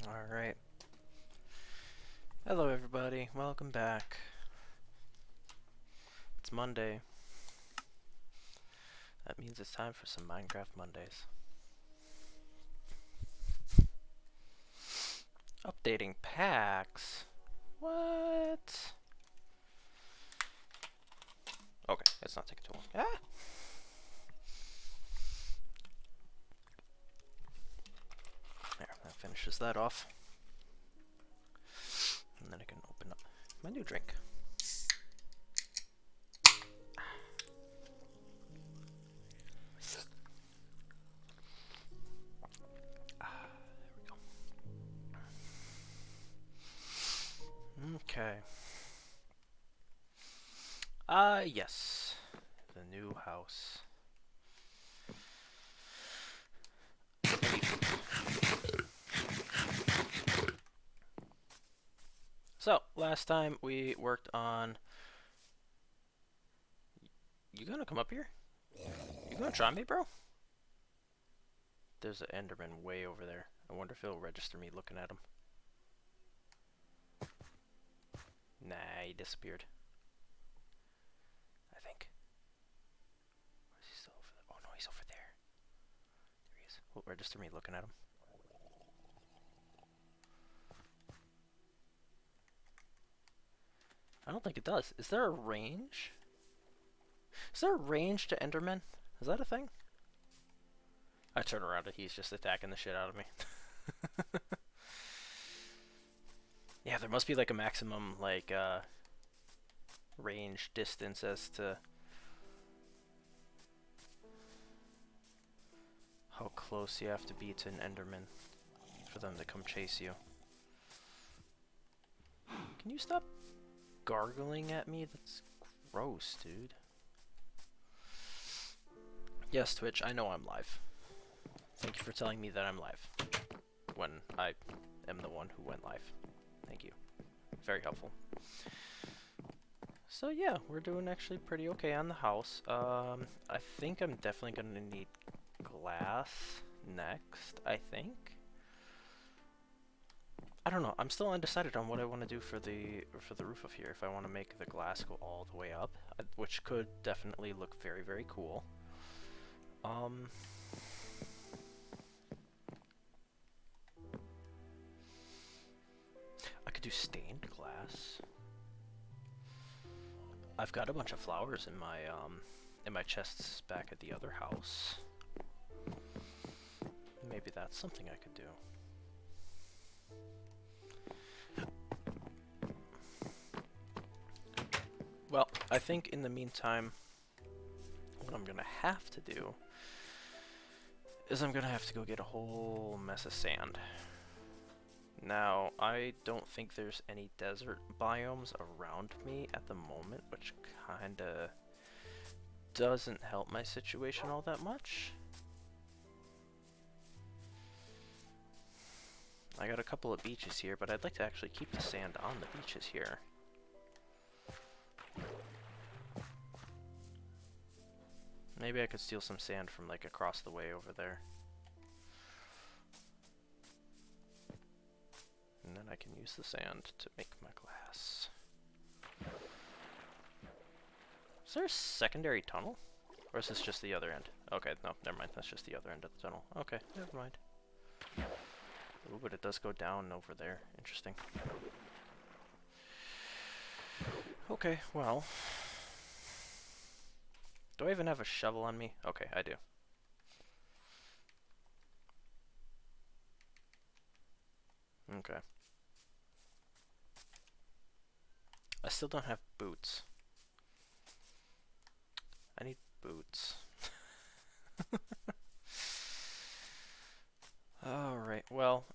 Alright. Hello everybody, welcome back. It's Monday. That means it's time for some Minecraft Mondays. Updating packs? What? Okay, it's not taking too long. Ah! There, that finishes that off. And then I can open up my new drink. Okay. Yes. The new house. So, last time we worked on... You gonna come up here? You gonna try me, bro? There's an Enderman way over there. I wonder if he'll register me looking at him. Nah, he disappeared. I think. Or is he still over there? Oh no, he's over there. There he is. Will it register me looking at him? I don't think it does. Is there a range? Is there a range to Enderman? Is that a thing? I turn around and he's just attacking the shit out of me. Yeah, there must be like a maximum like range distance as to how close you have to be to an Enderman for them to come chase you. Can you stop gargling at me? That's gross, dude. Yes, Twitch, I know I'm live. Thank you for telling me that I'm live when I am the one who went live. Thank you. Very helpful. So yeah, we're doing actually pretty okay on the house. I think I'm definitely gonna need glass next, I think. I don't know, I'm still undecided on what I want to do for the roof of here. If I want to make the glass go all the way up, which could definitely look very, very cool. I could do stained glass. I've got a bunch of flowers in my chests back at the other house. Maybe that's something I could do. Well, I think in the meantime, what I'm gonna have to do is I'm gonna have to go get a whole mess of sand. Now, I don't think there's any desert biomes around me at the moment, which kinda doesn't help my situation all that much. I got a couple of beaches here, but I'd like to actually keep the sand on the beaches here. Maybe I could steal some sand from like across the way over there. And then I can use the sand to make my glass. Is there a secondary tunnel? Or is this just the other end? Okay, no, never mind. That's just the other end of the tunnel. Okay, never mind. Ooh, but it does go down over there. Interesting. Okay, well. Do I even have a shovel on me? Okay, I do. Okay. I still don't have boots. I need boots. Alright, well,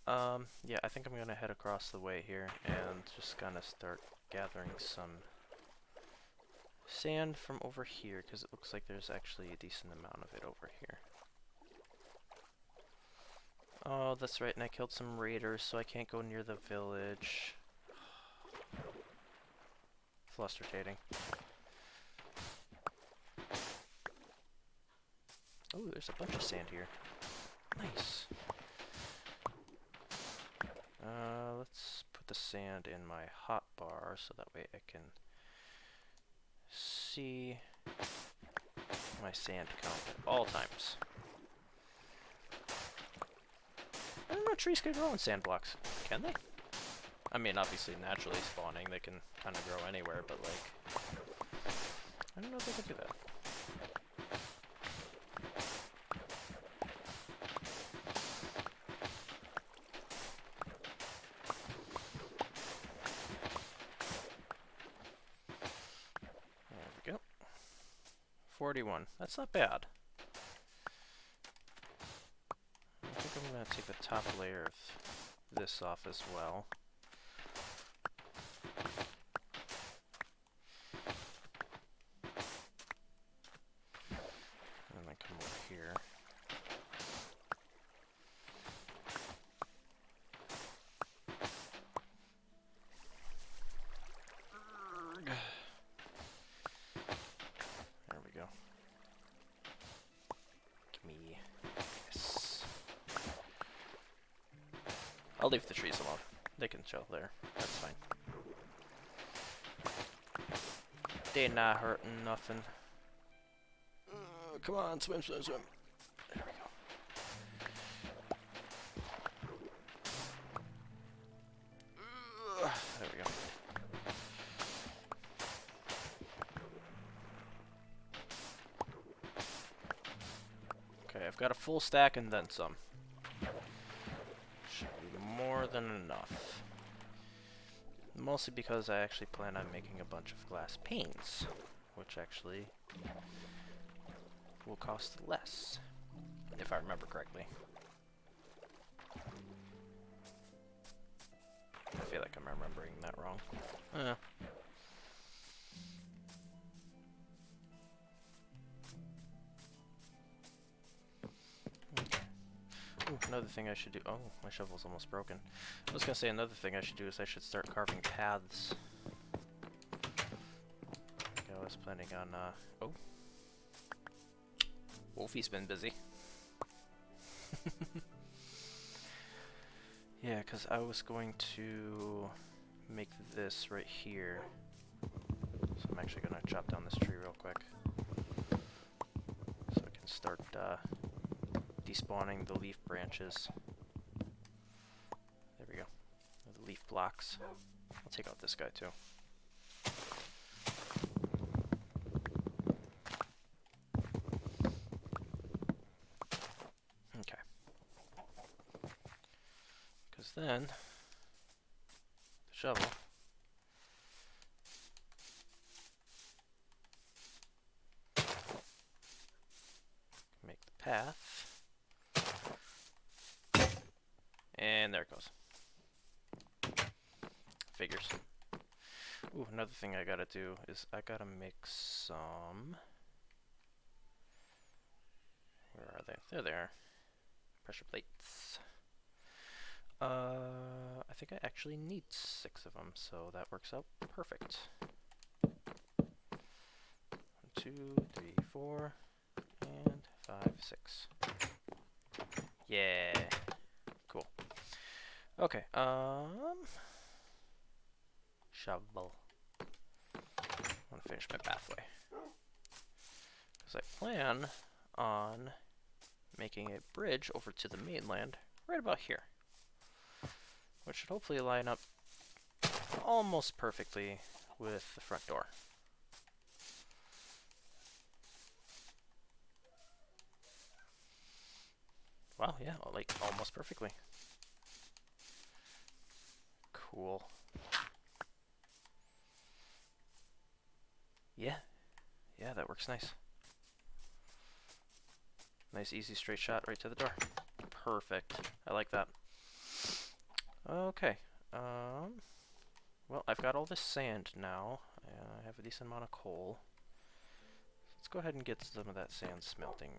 yeah, I think I'm gonna head across the way here and just gonna start gathering some sand from over here, because it looks like there's actually a decent amount of it over here. Oh, that's right, and I killed some raiders, so I can't go near the village. Frustrating. Oh, there's a bunch of sand here. Nice. let's put the sand in my hotbar so that way I can see my sand count at all times. I don't know, trees can grow in sand blocks. Can they? I mean, obviously naturally spawning, they can kind of grow anywhere, but like, I don't know if they can do that. There we go. 41. That's not bad. I think I'm going to take the top layer of this off as well. And then come over here. There we go. Gimme. Yes. I'll leave the trees alone. They can chill there. That's fine. They're not hurting nothing. Come on, swim, swim, swim. There we go. There we go. Okay, I've got a full stack and then some. Should be more than enough. Mostly because I actually plan on making a bunch of glass panes, which actually will cost less, if I remember correctly. I feel like I'm remembering that wrong. Okay. Ooh, another thing I should do. Oh, my shovel's almost broken. I was gonna say another thing I should do is I should start carving paths. Okay, I was planning on, oh. Wolfie's been busy. Yeah, because I was going to make this right here. So I'm actually going to chop down this tree real quick. So I can start despawning the leaf branches. There we go. The leaf blocks. I'll take out this guy too. Then, the shovel make the path, and there it goes. Figures. Ooh, another thing I gotta do is I gotta make some. Where are they? There they are. Pressure plates. I think I actually need 6 of them, so that works out perfect. 1, 2, 3, 4, and 5, 6. Yeah. Cool. Okay, shovel. I want to finish my pathway. Because I plan on making a bridge over to the mainland right about here. Which should hopefully line up almost perfectly with the front door. Wow, yeah, like almost perfectly. Cool. Yeah. Yeah, that works nice. Nice, easy, straight shot right to the door. Perfect. I like that. Okay. Well, I've got all this sand now. I have a decent amount of coal. Let's go ahead and get some of that sand smelting.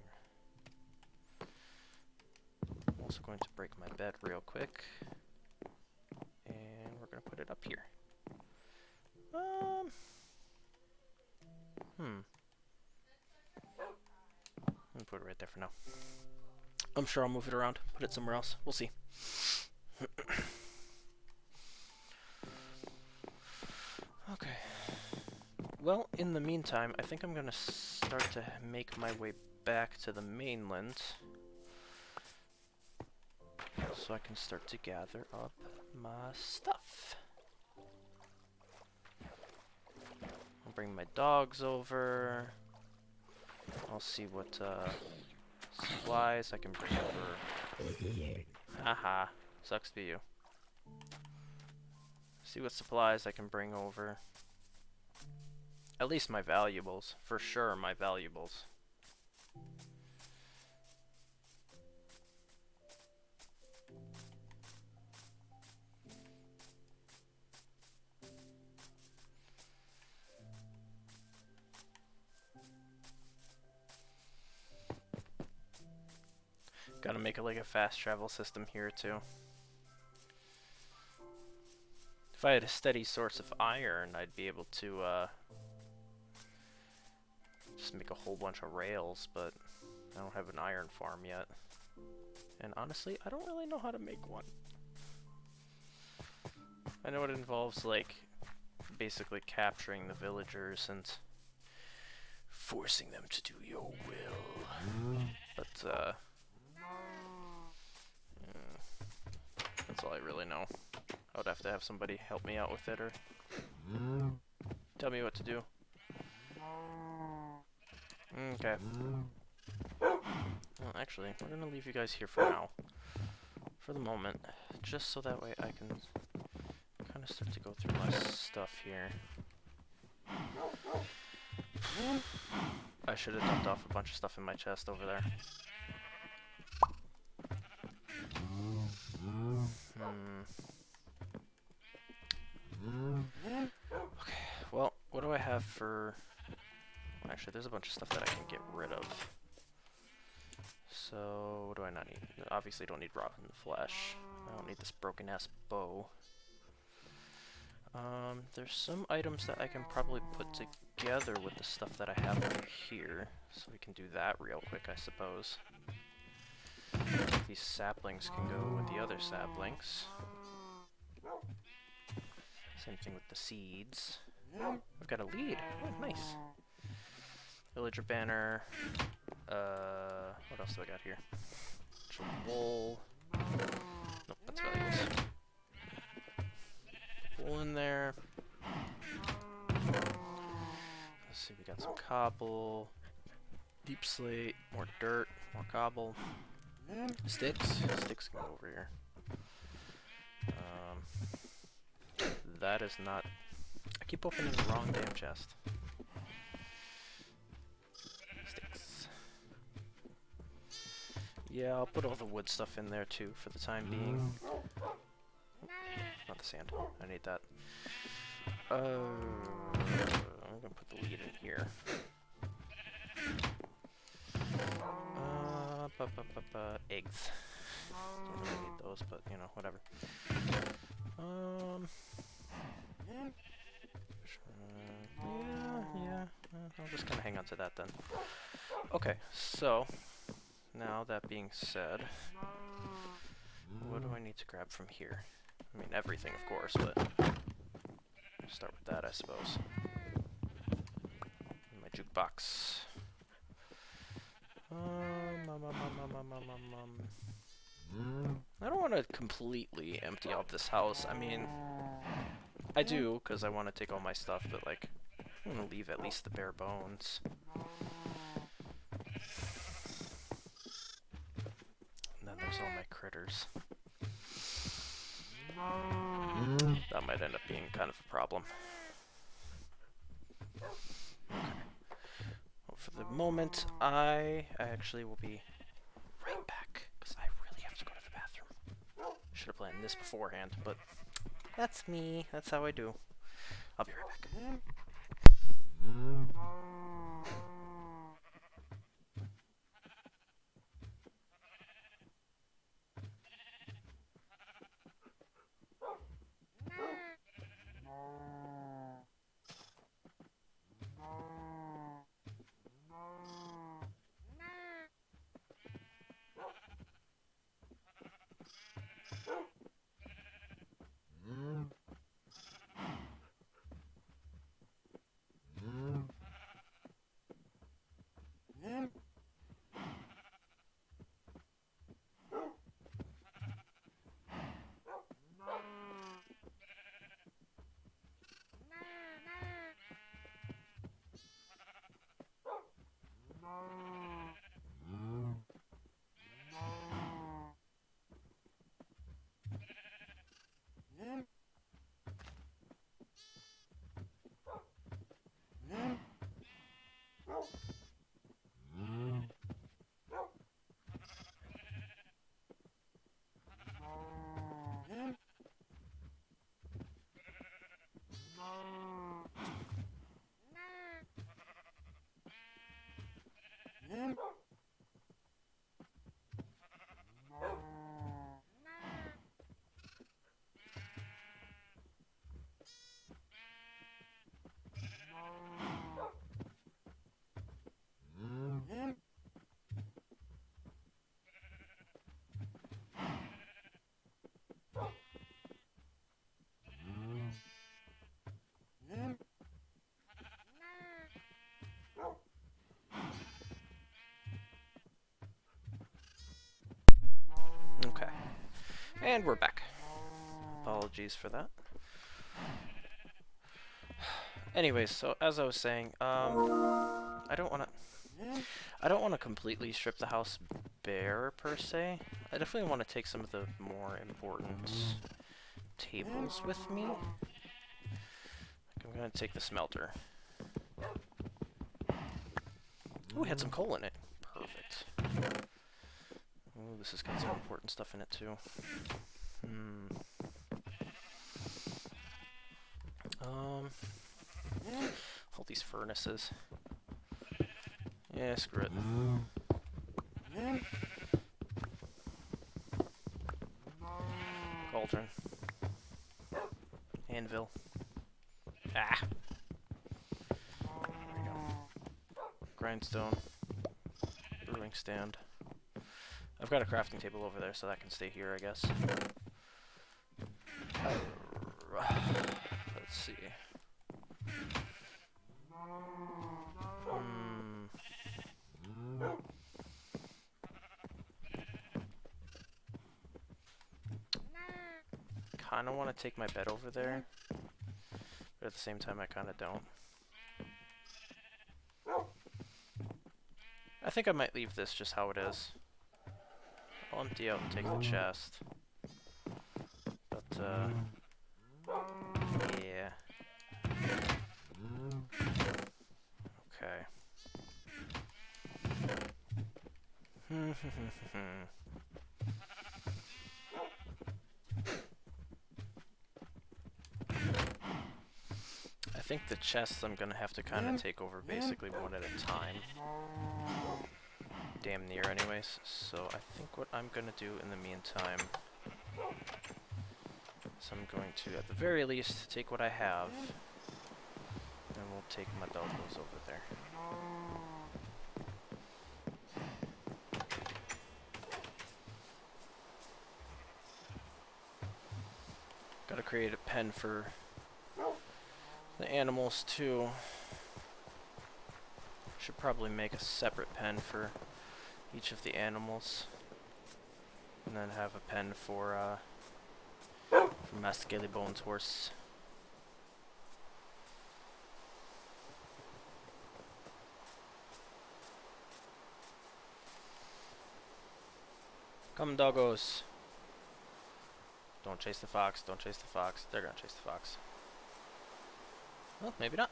I'm also going to break my bed real quick. And we're going to put it up here. I'm gonna put it right there for now. I'm sure I'll move it around, put it somewhere else. We'll see. well, in the meantime, I think I'm gonna start to make my way back to the mainland, so I can start to gather up my stuff. I'll bring my dogs over. I'll see what supplies I can bring over. Haha, sucks to be you. See what supplies I can bring over. At least my valuables, for sure my valuables. Gotta make it like a fast travel system here too. If I had a steady source of iron, I'd be able to just make a whole bunch of rails, but I don't have an iron farm yet. And honestly, I don't really know how to make one. I know it involves like basically capturing the villagers and forcing them to do your will. But that's all I really know. I would have to have somebody help me out with it or tell me what to do. Okay. Well, actually, we're gonna leave you guys here for now. For the moment. Just so that way I can kind of start to go through my stuff here. I should have dumped off a bunch of stuff in my chest over there. Okay, well, what do I have for... Actually, there's a bunch of stuff that I can get rid of. So, what do I not need? Obviously don't need rotten flesh. I don't need this broken-ass bow. There's some items that I can probably put together with the stuff that I have over here. So we can do that real quick, I suppose. These saplings can go with the other saplings. Same thing with the seeds. I've got a lead. Oh, nice. Villager banner. What else do I got here? Some wool. Nope, that's valuables. Wool in there. Let's see, we got some cobble. Deep slate. More dirt. More cobble. Sticks. Sticks can go over here. That is not... I keep opening the wrong damn chest. Sticks. Yeah, I'll put all the wood stuff in there too for the time being. Not the sand. I need that. I'm gonna put the lead in here. Eggs. Don't really need those, but you know, whatever. Yeah. I'll just kind of hang on to that then. Okay, so now that being said, what do I need to grab from here? I mean, everything, of course, but I'll start with that, I suppose. My jukebox. I don't want to completely empty out this house. I mean, I do, because I want to take all my stuff, but, like, I'm going to leave at least the bare bones. And then there's all my critters. That might end up being kind of a problem. Okay. Well, for the moment, I actually will be right back, because I really have to go to the bathroom. Should have planned this beforehand, but that's me. That's how I do. I'll be right back. And we're back. Apologies for that. Anyways, so as I was saying, I don't want to completely strip the house bare per se. I definitely want to take some of the more important tables with me. I'm gonna take the smelter. Ooh, it had some coal in it. Perfect. Ooh, this has got some important stuff in it too. All these furnaces. Yeah, screw it. Cauldron. Anvil. Ah! There we go. Grindstone. Brewing stand. I've got a crafting table over there, so that can stay here, I guess. Let's see. Kinda want to take my bed over there, but at the same time I kinda don't. I think I might leave this just how it is. I'll empty out and take the chest. But, yeah. Okay. I think the chests I'm gonna have to kinda take over basically one at a time. Damn near anyways. So I think what I'm gonna do in the meantime is I'm going to, at the very least, take what I have. And we'll take my doggos over there. Gotta create a pen for the animals too. Should probably make a separate pen for each of the animals. And then have a pen for my Scaly Bones horse. Come, doggos. Don't chase the fox, don't chase the fox. They're gonna chase the fox. Well, maybe not.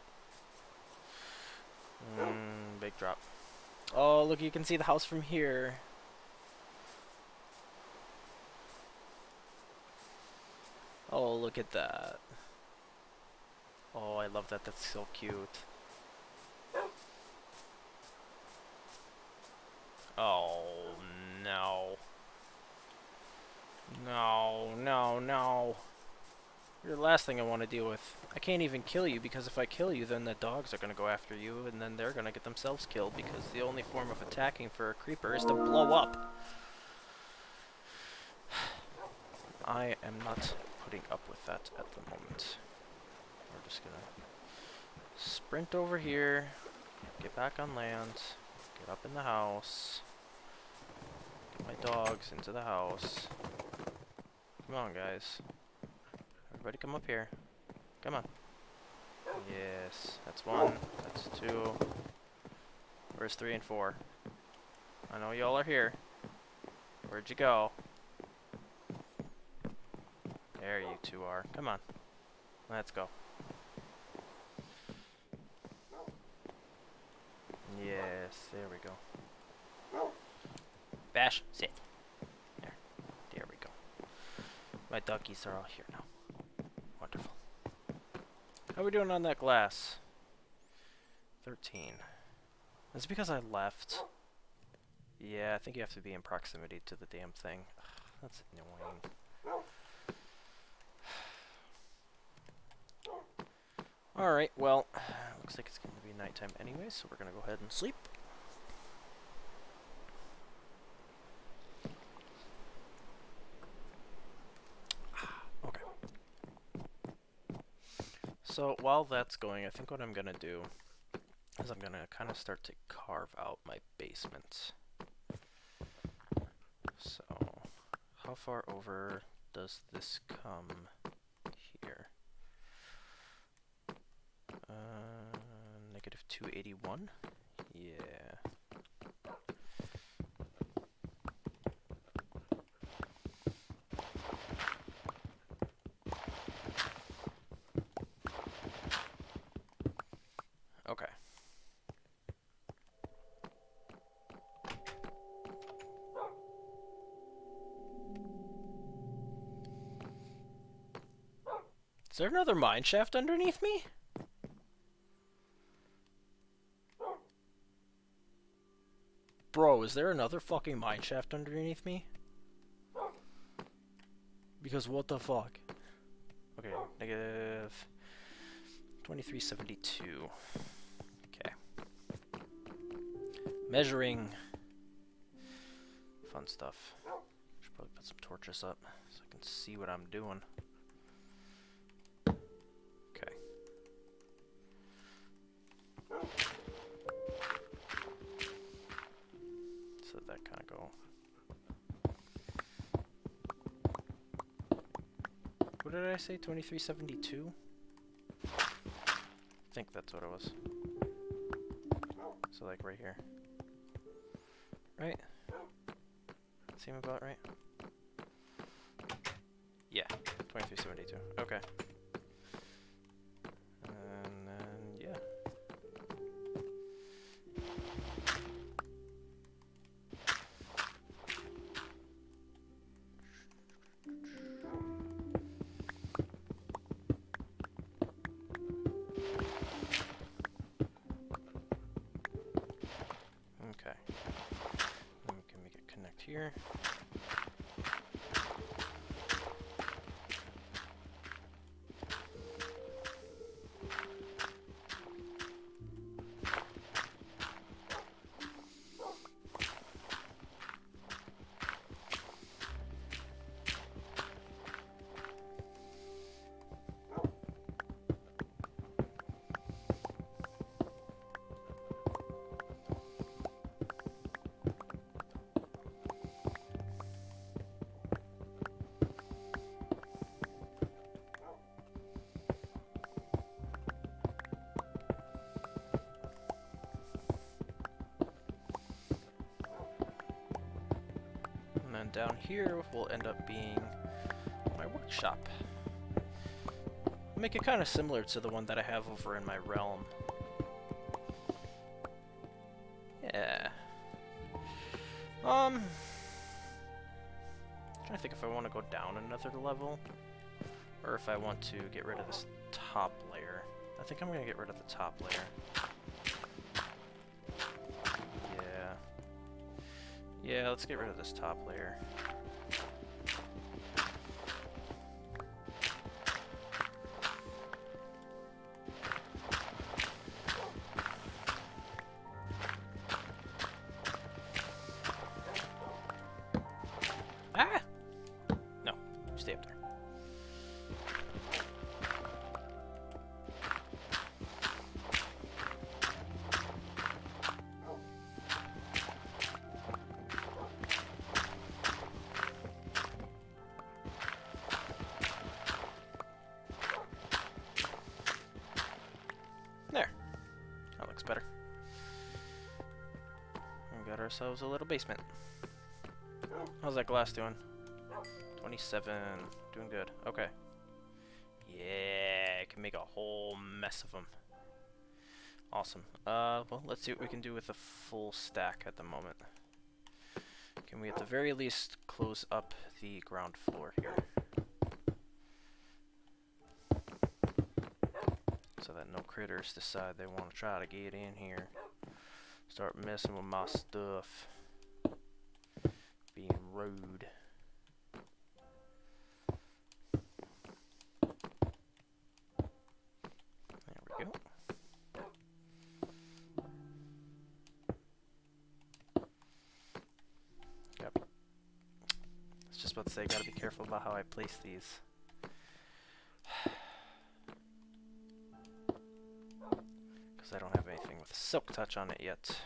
Big drop. Oh, look, you can see the house from here. Oh, look at that. Oh, I love that. That's so cute. Oh, no. No, no, no. You're the last thing I want to deal with. I can't even kill you, because if I kill you, then the dogs are going to go after you, and then they're going to get themselves killed, because the only form of attacking for a creeper is to blow up. I am not putting up with that at the moment. We're just going to sprint over here, get back on land, get up in the house, get my dogs into the house. Come on, guys. Everybody come up here. Come on. Yes, that's 1, that's 2. Where's 3 and 4? I know y'all are here. Where'd you go? There you 2 are. Come on. Let's go. Yes, there we go. Bash, sit. There we go. My duckies are all here now. Wonderful. How are we doing on that glass? 13. It's because I left. Yeah, I think you have to be in proximity to the damn thing. Ugh, that's annoying. Alright, well, looks like it's going to be nighttime anyway, so we're going to go ahead and sleep. Okay. So, while that's going, I think what I'm going to do is I'm going to kind of start to carve out my basement. So, how far over does this come here? Negative 281? Yeah. Okay. Is there another mine shaft underneath me? Bro, is there another fucking mine shaft underneath me? Because what the fuck? Okay, negative 2372. Okay. Measuring. Fun stuff. Should probably put some torches up so I can see what I'm doing. Okay. So that kind of go. What did I say? 2372? I think that's what it was. So like right here. Right? Seem about right? Yeah, 2372. Okay. And then, yeah. Okay. Then we can make it connect here. And then down here will end up being my workshop. Make it kind of similar to the one that I have over in my realm. Yeah. Trying to think if I want to go down another level, or if I want to get rid of this top layer. I think I'm gonna get rid of the top layer. Yeah, let's get rid of this top layer. Ah! No, stay up there. There. That looks better. We got ourselves a little basement. How's that glass doing? 27. Doing good. Okay. Yeah, I can make a whole mess of them. Awesome. Well, let's see what we can do with a full stack at the moment. Can we at the very least close up the ground floor here? So that no critters decide they want to try to get in here. Start messing with my stuff. Being rude. There we go. Yep. I was just about to say, gotta be careful about how I place these. Because I don't have anything with silk touch on it yet.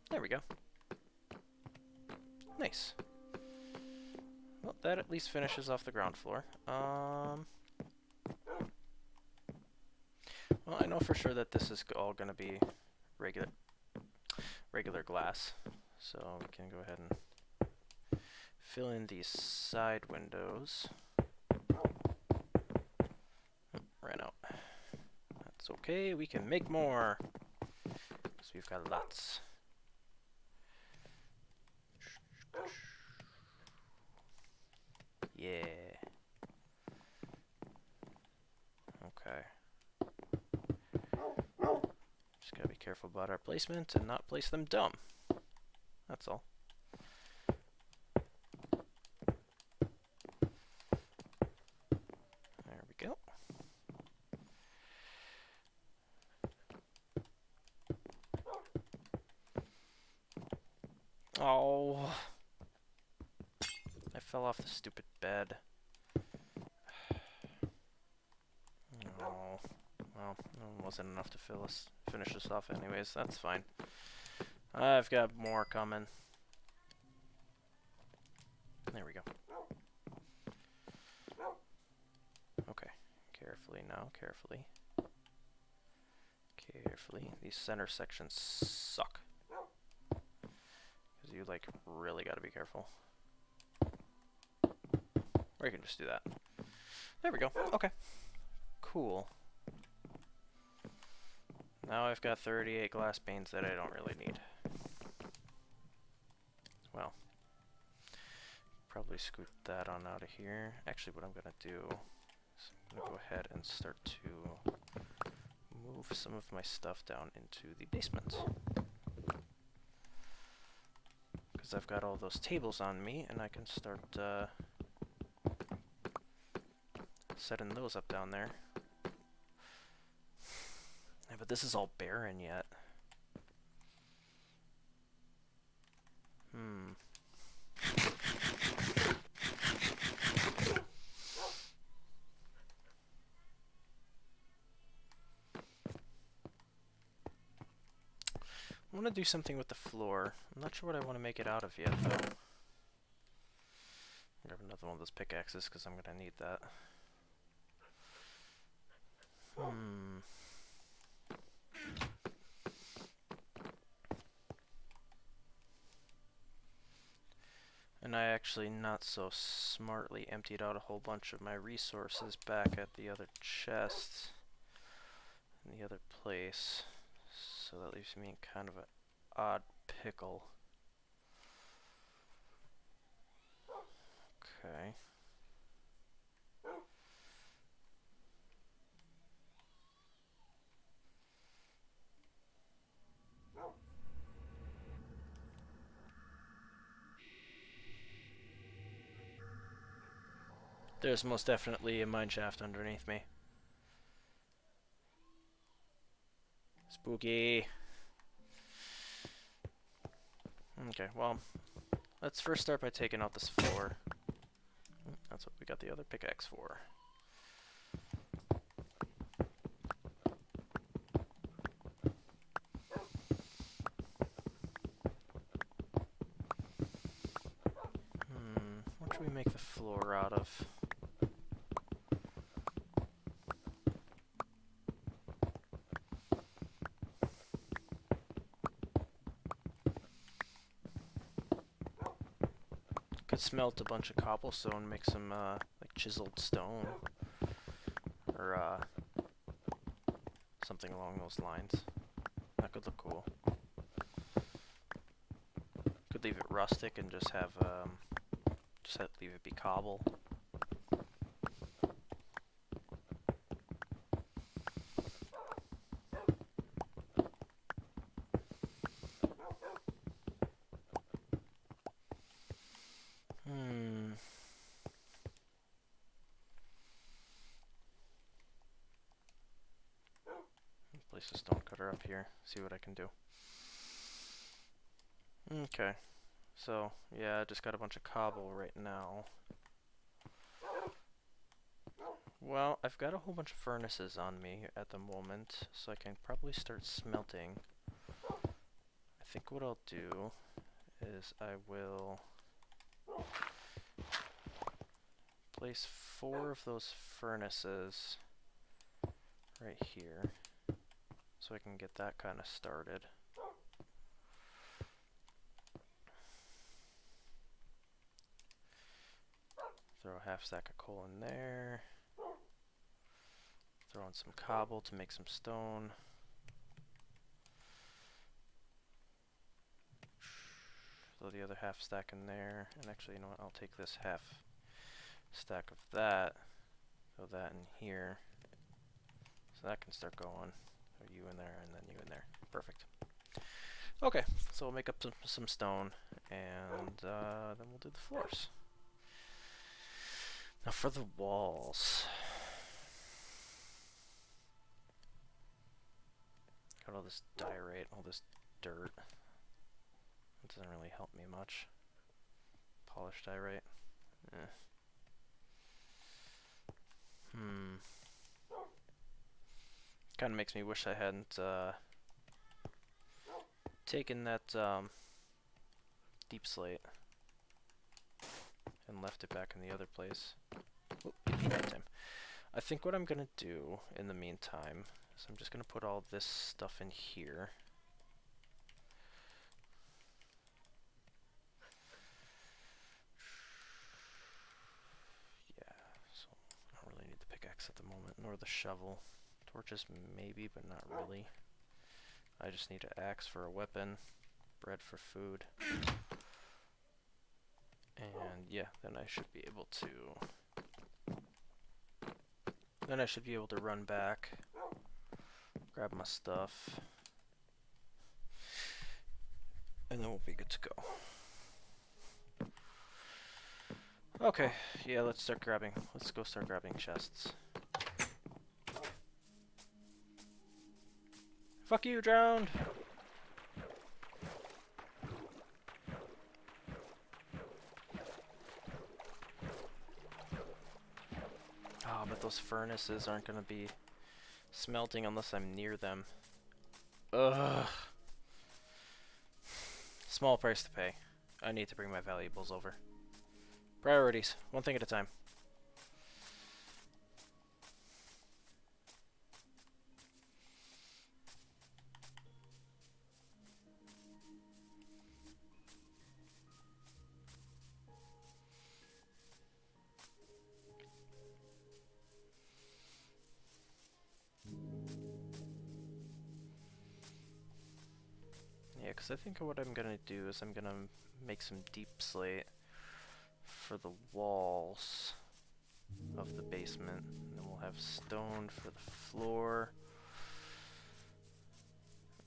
There we go. Nice. Well, that at least finishes off the ground floor. Well, I know for sure that this is all going to be regular glass. So we can go ahead and fill in these side windows. Ran out. That's okay, we can make more. Because we've got lots. Yeah. Okay. Just gotta be careful about our placement and not place them dumb. That's all. There we go. Oh. I fell off the stupid bed. Oh. Well, it wasn't enough to finish this off anyways. That's fine. I've got more coming. There we go. Okay. Carefully now, carefully. Carefully. These center sections suck. Because you, like, really gotta be careful. Or you can just do that. There we go. Okay. Cool. Now I've got 38 glass panes that I don't really need. Well, probably scoot that on out of here. Actually, what I'm going to do is I'm going to go ahead and start to move some of my stuff down into the basement. Because I've got all those tables on me, and I can start setting those up down there. Yeah, but this is all barren yet. I want to do something with the floor. I'm not sure what I want to make it out of yet, though. Grab another one of those pickaxes, because I'm going to need that. And I actually not so smartly emptied out a whole bunch of my resources back at the other chest in the other place. So that leaves me in kind of an odd pickle. Okay. There's most definitely a mine shaft underneath me. Spooky. Okay, well, let's first start by taking out this floor. That's what we got the other pickaxe for. What should we make the floor out of? Could smelt a bunch of cobblestone, make some like chiseled stone, or something along those lines. That could look cool. Could leave it rustic and just have leave it be cobble. Place a stone cutter up here, see what I can do. Okay, so yeah, I just got a bunch of cobble right now. Well, I've got a whole bunch of furnaces on me at the moment, so I can probably start smelting. I think what I'll do is I will place 4 of those furnaces right here, so I can get that kind of started. Throw a half stack of coal in there. Throw in some cobble to make some stone. Throw the other half stack in there. And actually, you know what? I'll take this half stack of that. Throw that in here. So that can start going. Throw you in there and then you in there. Perfect. Okay, so we'll make up some stone, and then we'll do the floors. Now for the walls. Got all this diorite, all this dirt. It doesn't really help me much. Polished diorite. Kind of makes me wish I hadn't taken that deep slate and left it back in the other place. Oh, nighttime. I think what I'm gonna do in the meantime is I'm just gonna put all this stuff in here. Yeah, so I don't really need the pickaxe at the moment, nor the shovel. Torches maybe, but not really. I just need an axe for a weapon, bread for food. And yeah, then I should be able to run back, grab my stuff, and then we'll be good to go. Okay, yeah, let's go start grabbing chests. Fuck you, drowned! Oh, but those furnaces aren't gonna be smelting unless I'm near them. Ugh. Small price to pay. I need to bring my valuables over. Priorities. One thing at a time. Yeah, because I think what I'm gonna do is I'm gonna make some deep slate for the walls of the basement, and then we'll have stone for the floor.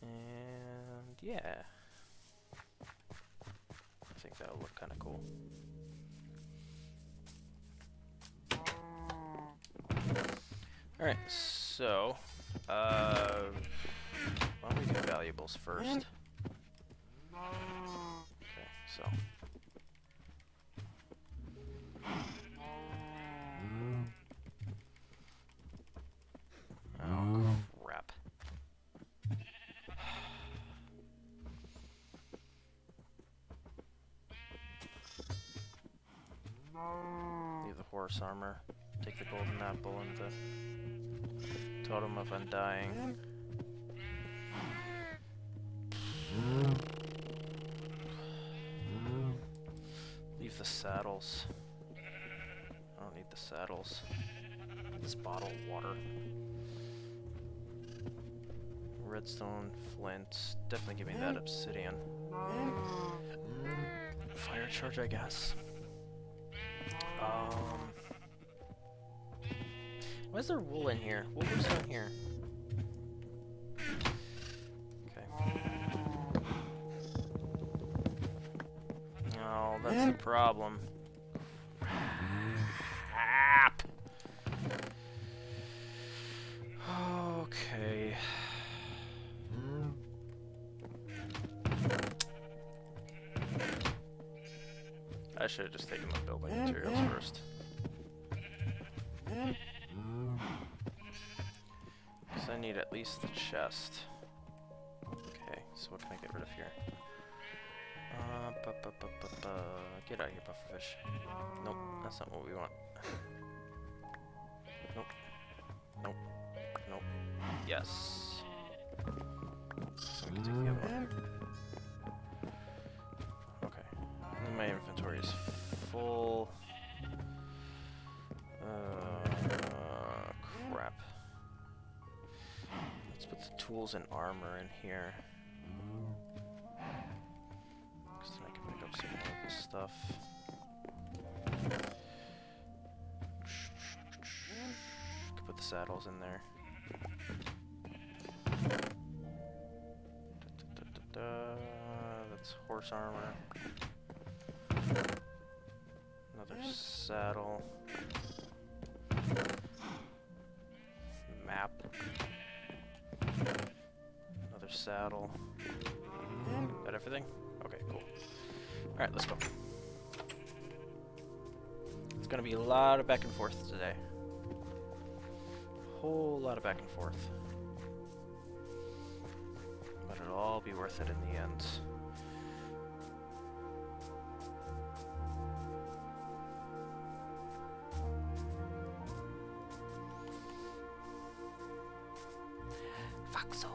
And yeah, I think that'll look kind of cool. Alright, so why don't we do valuables first? Okay, so oh crap. Leave the horse armor. Take the golden apple and the totem of undying. Leave the saddles. I don't need the saddles. This bottle of water. Redstone, flint. Definitely give me that obsidian. Fire charge, I guess. Why is there wool in here? What was down here? Okay. Oh, that's the problem. Crap. Okay. I should have just taken the building materials first. Because I need at least the chest. Okay, so what can I get rid of here? Get out of here, pufferfish. Nope, that's not what we want. Nope. Nope. Nope. Yes. So we can take the other one. Okay. And then my inventory is full. Crap. Let's put the tools and armor in here. Because then I can pick up some more of this stuff. Could put the saddles in there. That's horse armor. Another saddle. Map. Another saddle. Is that everything? Okay, cool. Alright, let's go. It's gonna be a lot of back and forth today. Whole lot of back and forth. But it'll all be worth it in the end. Foxo.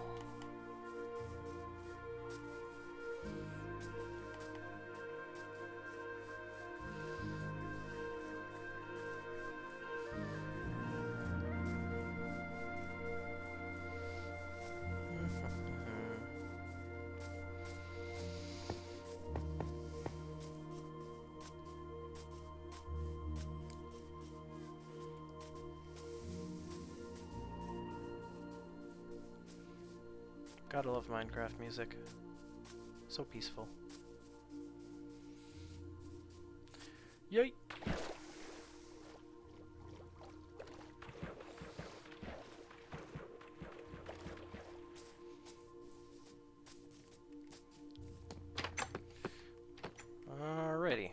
Gotta love Minecraft music. So peaceful. Yay! Alrighty.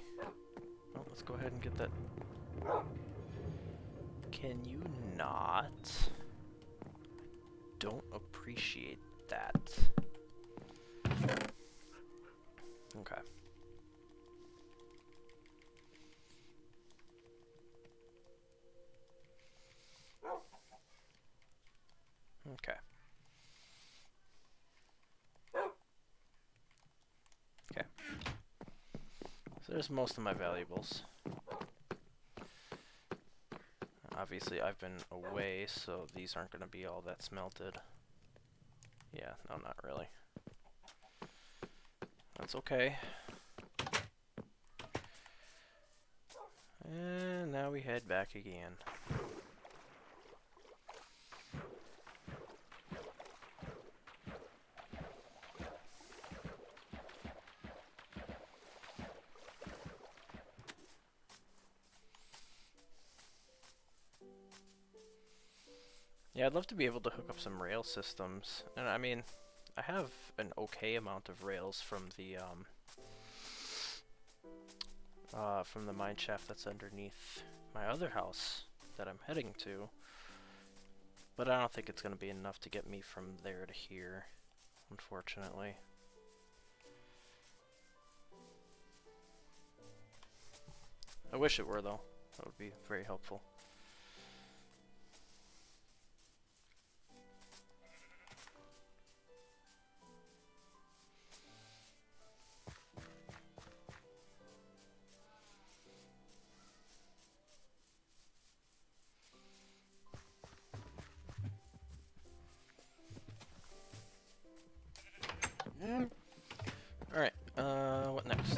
Well, let's go ahead and get that. Can you not? Don't appreciate that. Okay. Okay. Okay. So there's most of my valuables. Obviously I've been away, so these aren't going to be all that smelted. Yeah, no, not really. That's okay. And now we head back again. Yeah, I'd love to be able to hook up some rail systems. And I mean, I have an okay amount of rails from the mine shaft that's underneath my other house that I'm heading to. But I don't think it's going to be enough to get me from there to here, unfortunately. I wish it were, though. That would be very helpful. Alright, what next?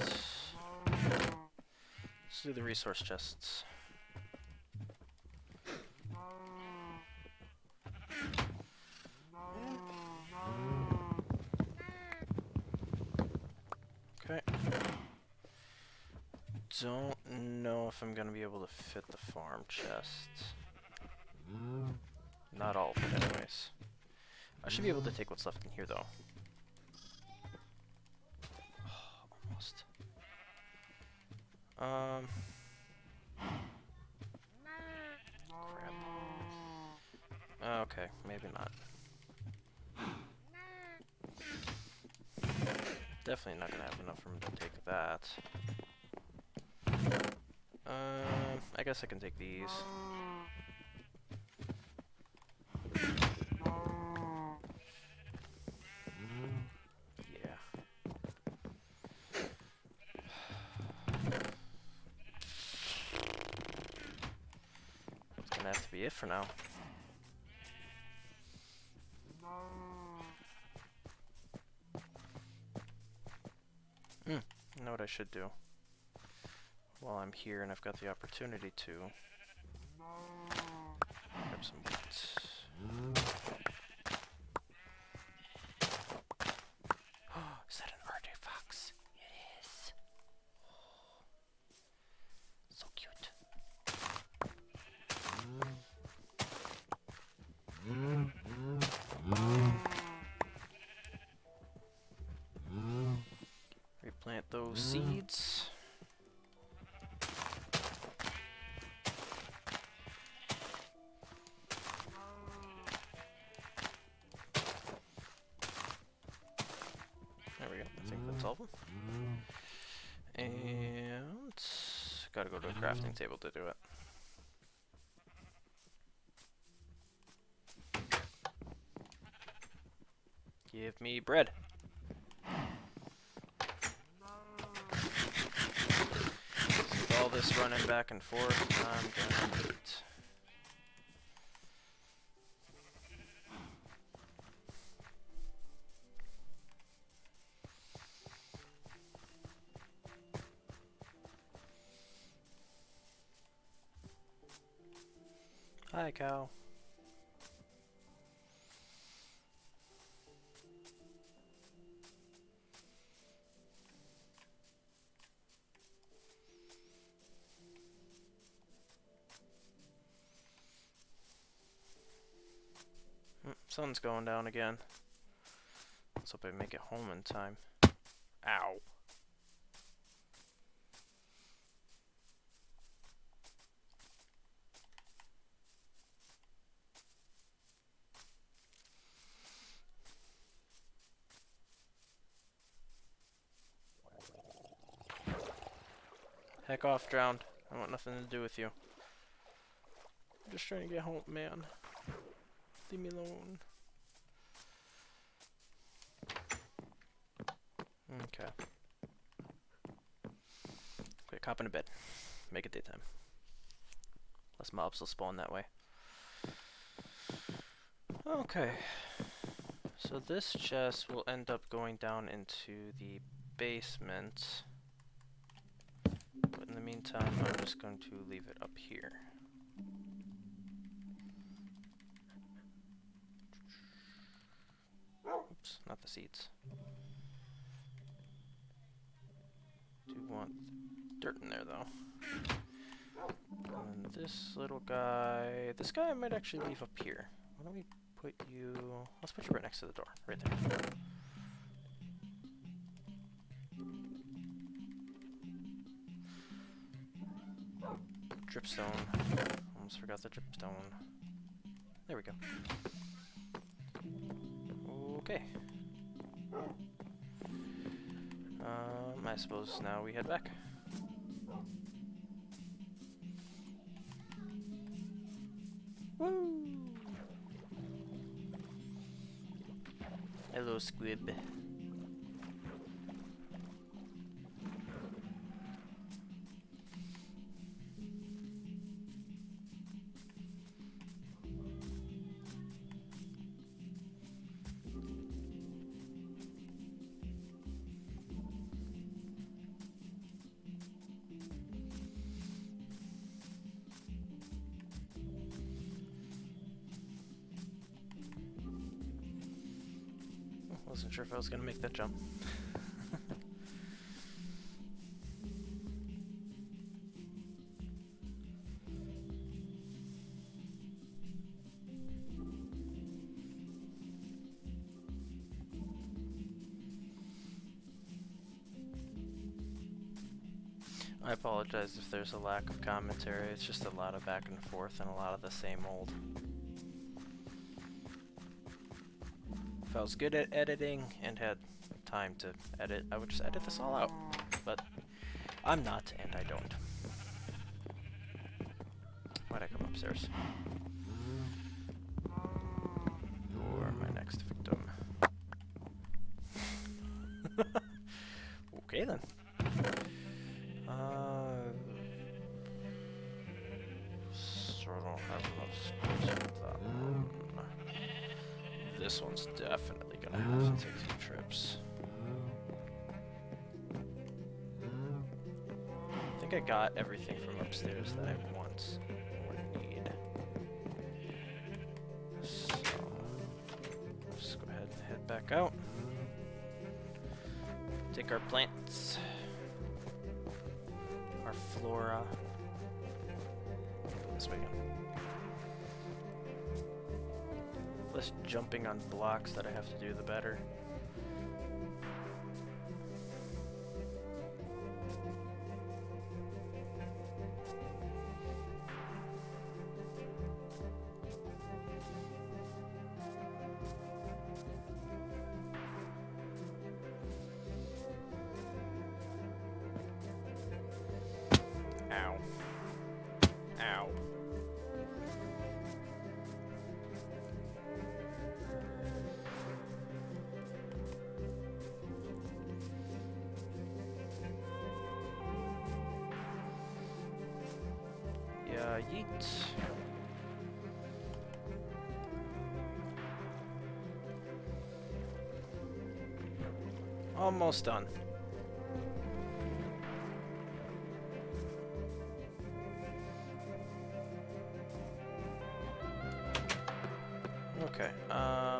Let's do the resource chests. Okay. Don't know if I'm gonna be able to fit the farm chest. Not all of it, anyways. I should be able to take what's left in here, though. Almost. Crap. Okay, maybe not. Definitely not gonna have enough room to take that. I guess I can take these. Yeah. It's gonna have to be it for now. You know what I should do? While I'm here and I've got the opportunity to grab some wheat. Is that an RJ Fox? It is. Oh, so cute. Replant those seeds. There we go. I think that's all of them. And gotta go to a crafting table to do it. Give me bread. With all this running back and forth, I'm gonna eat. Hi, cow. Sun's going down again. Let's hope I make it home in time. Ow. Heck off, Drowned. I want nothing to do with you. I'm just trying to get home, man. Leave me alone. Okay. Quick, hop into bed. Make it daytime. Less mobs will spawn that way. Okay. So this chest will end up going down into the basement. But in the meantime, I'm just going to leave it up here. Oops, not the seeds. Do want dirt in there though. And this little guy, this guy I might actually leave up here. Why don't we put you, let's put you right next to the door, right there. Dripstone, almost forgot the dripstone. There we go. Okay. I suppose now we head back. Woo! Hello, squib. Wasn't sure if I was gonna make that jump. I apologize if there's a lack of commentary, it's just a lot of back and forth and a lot of the same old. If I was good at editing and had time to edit, I would just edit this all out. But I'm not, and I don't. Why'd I come upstairs? You're my next victim. Okay then. So I don't have enough space for that one. This one's definitely gonna have to take some trips. I think I got everything from upstairs that I want or need. So let's go ahead and head back out. Take our plants, our flora. Go this way again. Less jumping on blocks that I have to do, the better. Ow. Ow. Yeah, yeet. Almost done. Okay,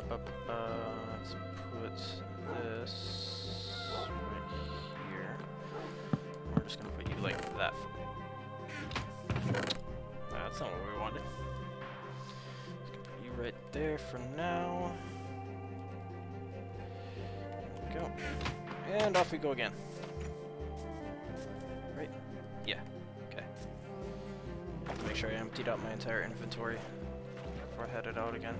let's put this right here. We're just gonna put you like that. That's not what we wanted. Just gonna put you right there for now. There we go. And off we go again. Right? Yeah. Okay. Make sure I emptied out my entire inventory before I headed out again.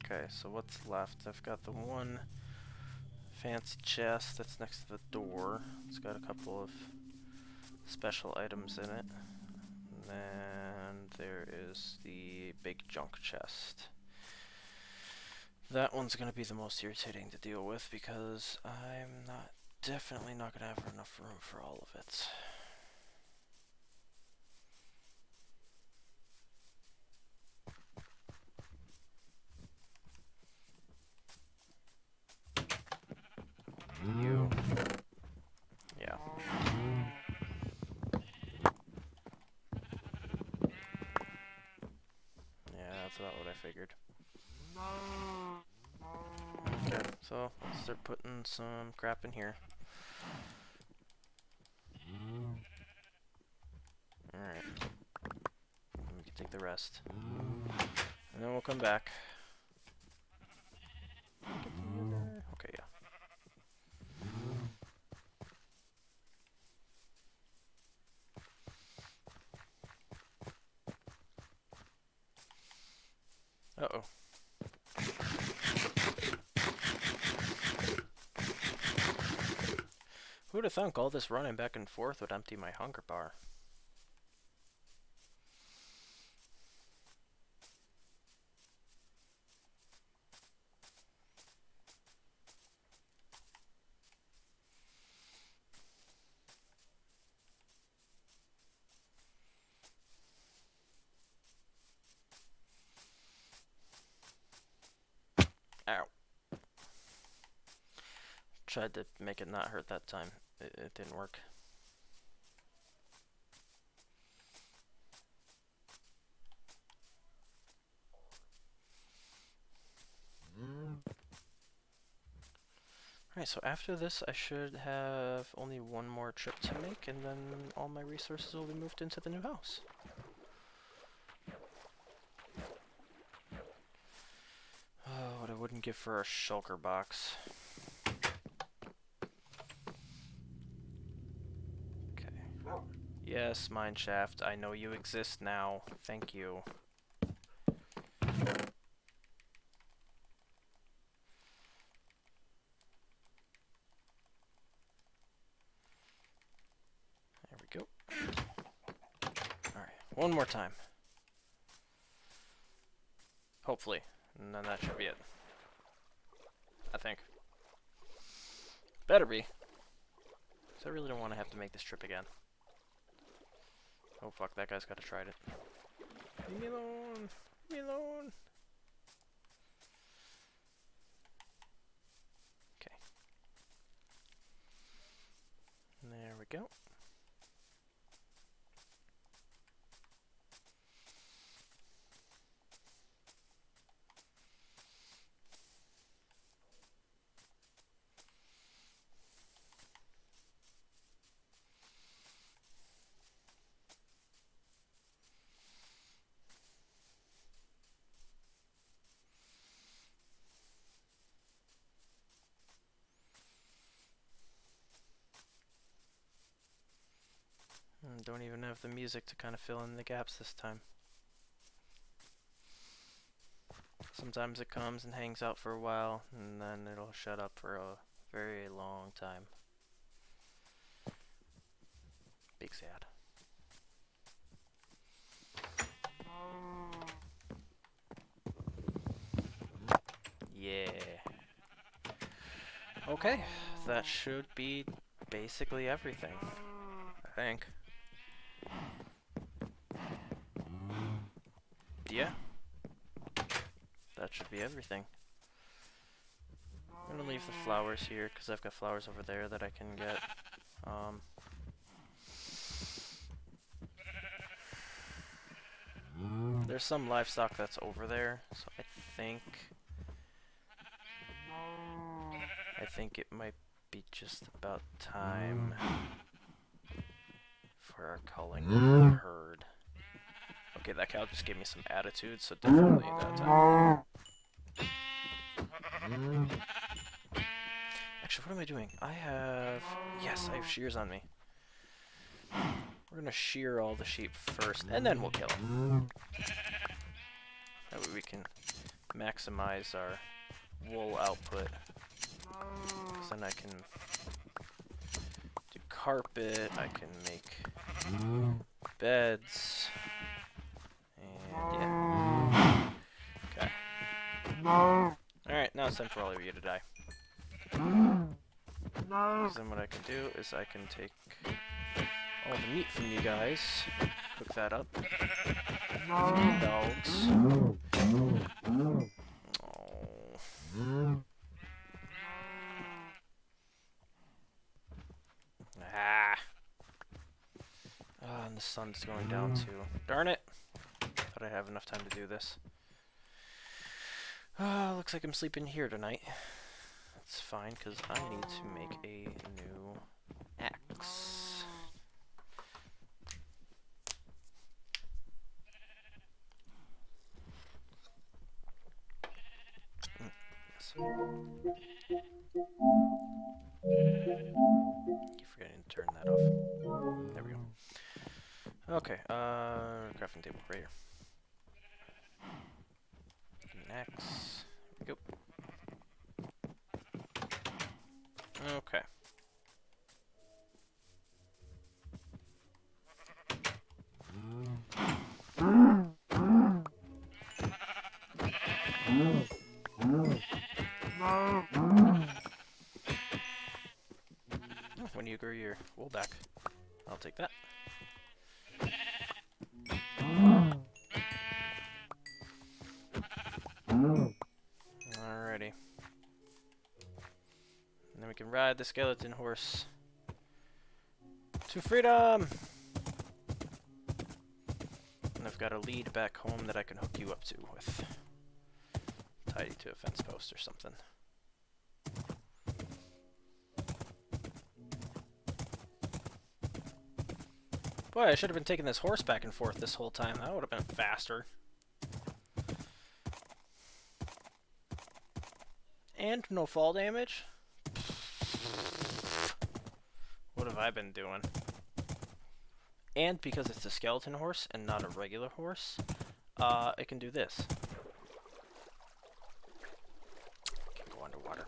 Okay, so what's left? I've got the one fancy chest that's next to the door. It's got a couple of special items in it. And then there is the big junk chest. That one's going to be the most irritating to deal with because I'm definitely not going to have enough room for all of it. You. Yeah. Yeah, that's about what I figured. Okay, so let's start putting some crap in here. Alright. We can take the rest. And then we'll come back. Okay, yeah. Uh-oh. Who'd have thunk all this running back and forth would empty my hunger bar? Ow. Tried to make it not hurt that time. It didn't work. Alright, so after this I should have only one more trip to make, and then all my resources will be moved into the new house. Oh, what I wouldn't give for a shulker box. Okay. Yes, mineshaft, I know you exist now. Thank you. There we go. Alright, one more time. Hopefully. And then that should be it. I think. Better be. Because I really don't want to have to make this trip again. Oh fuck, that guy's gotta try it. Leave me alone! Leave me alone! Okay. There we go. Don't even have the music to kind of fill in the gaps this time. Sometimes it comes and hangs out for a while, and then it'll shut up for a very long time. Big sad. Yeah. Okay, that should be basically everything, I think. Yeah. That should be everything. I'm gonna leave the flowers here because I've got flowers over there that I can get. There's some livestock that's over there, so I think it might be just about time for our culling of the herd. Okay, that cow just gave me some attitude, so definitely that time. Actually, what am I doing? Yes, I have shears on me. We're gonna shear all the sheep first, and then we'll kill them. That way we can maximize our wool output. So then I can do carpet, I can make beds, and yeah. Okay. Alright, now it's time for all of you to die. Because then what I can do is I can take all the meat from you guys, cook that up, feed dogs. Oh. Ah. And the sun's going down too. Darn it! Thought I'd have enough time to do this. Looks like I'm sleeping here tonight. That's fine, because I need to make a new axe. Yes. Keep forgetting to turn that off. There we go. Okay, crafting table right here. An axe. Here we go. Okay. When you grow your wool back, I'll take that. Alrighty. And then we can ride the skeleton horse to freedom! And I've got a lead back home that I can hook you up to with. Tie you to a fence post or something. Boy, I should have been taking this horse back and forth this whole time. That would have been faster. And no fall damage? What have I been doing? And because it's a skeleton horse and not a regular horse, it can do this. Can go underwater.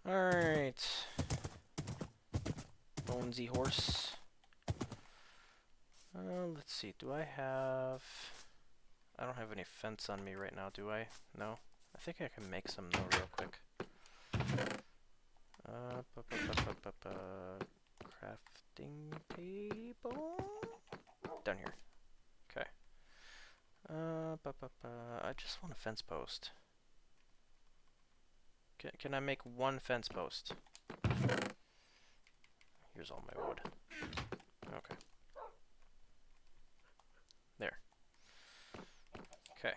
Alright. Bonesy horse. Let's see, do I have... I don't have any fence on me right now, do I? No? I think I can make some though real quick. Crafting table? Down here. Okay. I just want a fence post. Can I make one fence post? Here's all my wood. Okay. There. Okay.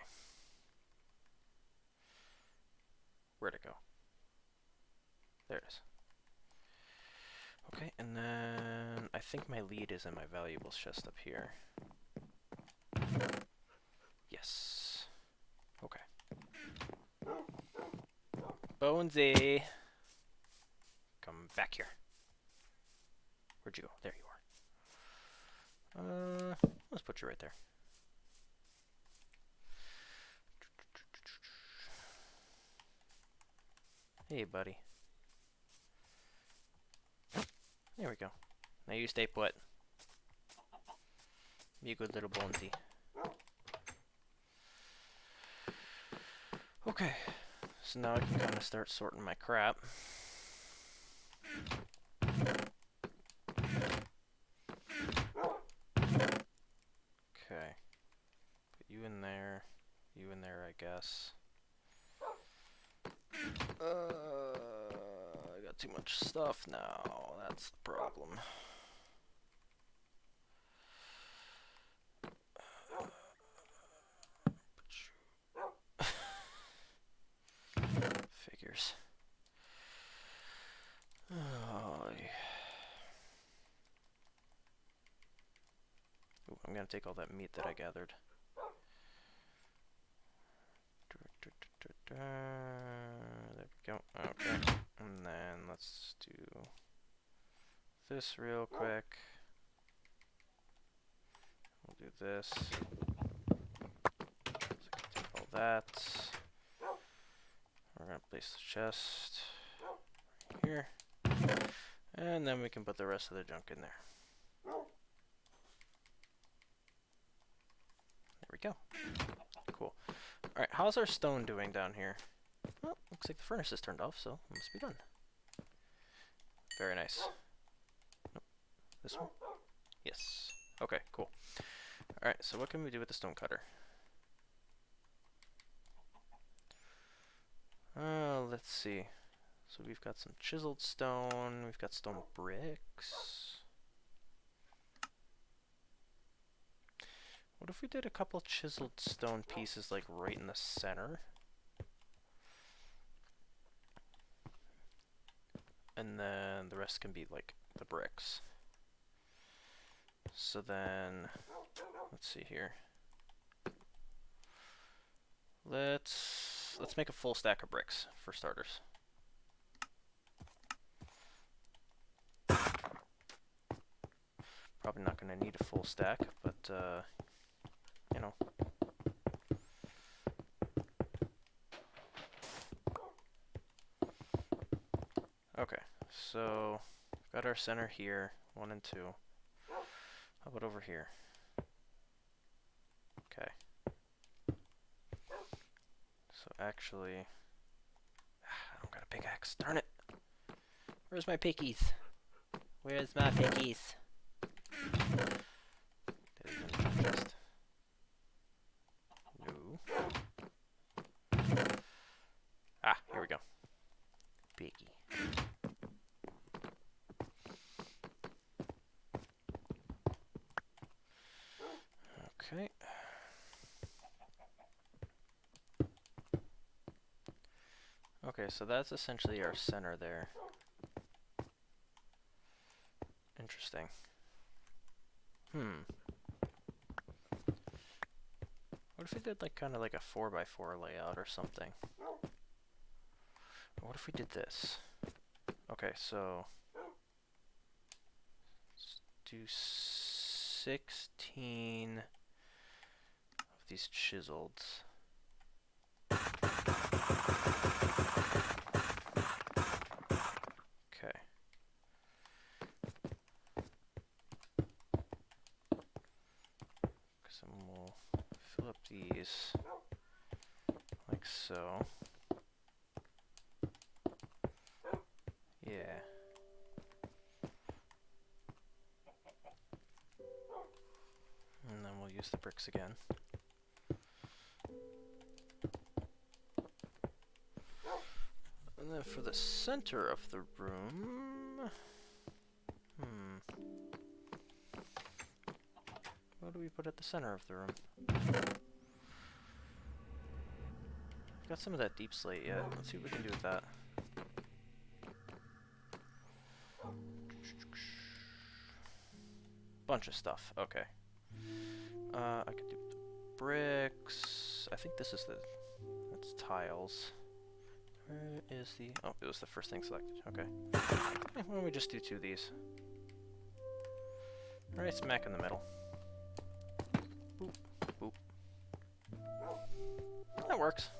Where'd it go? There it is. Okay, and then I think my lead is in my valuables chest up here. Yes. Okay. Bonesy! Come back here. Where'd you go? There you are. Let's put you right there. Hey, buddy. There we go. Now you stay put. Be a good little Bonesy. Okay. So now I can kind of start sorting my crap. Okay. Put you in there. You in there, I guess. I got too much stuff now. That's the problem. Figures. Oh, yeah. Ooh, I'm gonna take all that meat that I gathered. There we go. Okay. And then let's do this real quick. We'll do this. So I can take all that. We're gonna place the chest right here. And then we can put the rest of the junk in there. There we go. Cool. Alright, how's our stone doing down here? Well, looks like the furnace is turned off, so it must be done. Very nice. Nope. This one? Yes. Okay, cool. Alright, so what can we do with the stone cutter? Let's see. So we've got some chiseled stone, we've got stone bricks. What if we did a couple chiseled stone pieces like right in the center? And then the rest can be like the bricks. So then, let's see here. Let's make a full stack of bricks for starters. Probably not going to need a full stack, but you know. Okay, so we've got our center here, 1 and 2. How about over here? Okay. So actually, I don't got a pickaxe. Darn it! Where's my pickies? Where's my pickies? Chest. No. Ah, here we go. Picky. Okay. Okay, so that's essentially our center there. Interesting. Hmm. What if we did like kind of like a 4x4 layout or something? What if we did this? Okay, so let's do 16 of these chiseled. Okay. So we'll fill up these like so. Yeah. And then we'll use the bricks again. And then for the center of the room, what do we put at the center of the room? I've got some of that deep slate yet. Let's see what we can do with that. Bunch of stuff. Okay. I could do bricks. I think this is that's tiles. Where is the... Oh, it was the first thing selected. Okay. Why don't we just do 2 of these? Right smack in the middle. Boop. Boop. That works.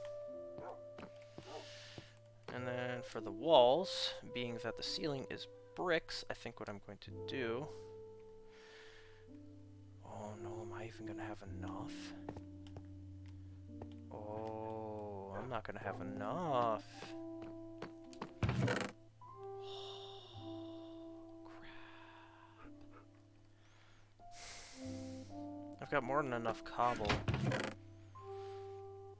And then for the walls, being that the ceiling is bricks, I think what I'm going to do... Oh no, am I even going to have enough? Oh, I'm not going to have enough. I've got more than enough cobble.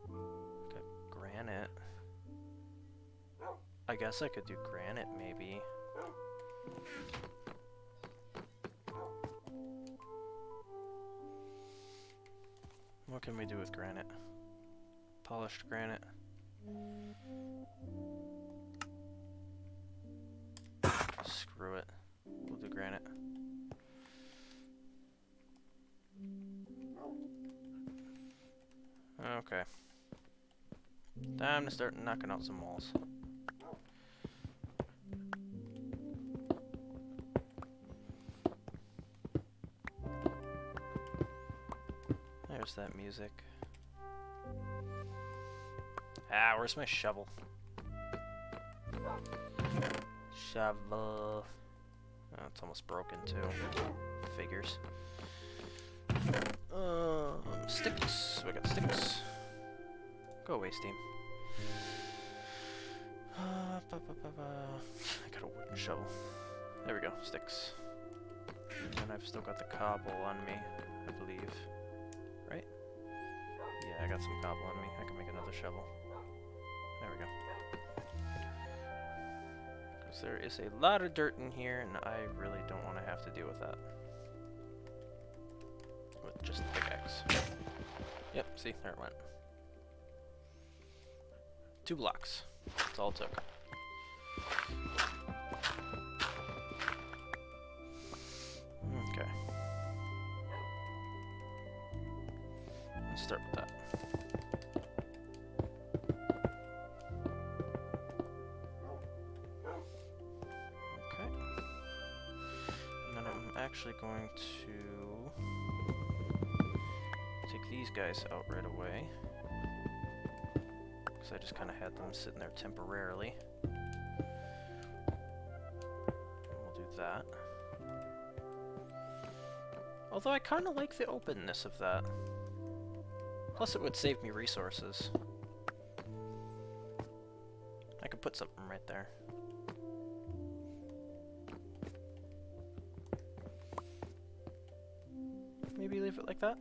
Got granite. I guess I could do granite, maybe. What can we do with granite? Polished granite. Screw it. We'll do granite. Okay. Time to start knocking out some walls. There's that music. Ah, where's my shovel? Shovel. Oh, it's almost broken too. Figures. Sticks. We got sticks. Go away, Steam. I got a wooden shovel. There we go, sticks. And I've still got the cobble on me, I believe. Right? Yeah, I got some cobble on me. I can make another shovel. There we go. Because there is a lot of dirt in here, and I really don't want to have to deal with that. With just the pickaxe. Yep, see, there it went. 2 blocks. That's all it took. Okay. Let's start with that. Okay. And then I'm actually going to take these guys out right away. Because I just kind of had them sitting there temporarily. We'll do that. Although I kind of like the openness of that. Plus it would save me resources. I could put something right there. Maybe leave it like that?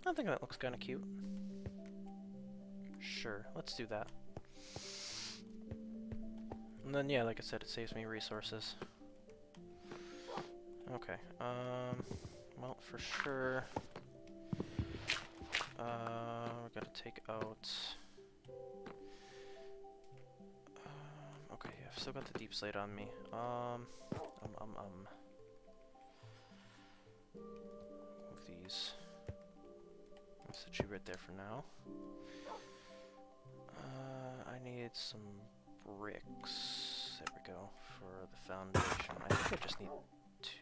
I think that looks kind of cute. Sure, let's do that. And then, yeah, like I said, it saves me resources. Okay, well, for sure, we gotta take out, okay, yeah, I've still got the deep slate on me. Move these. I'll set you right there for now. I need some bricks. There we go, for the foundation. I think I just need 2.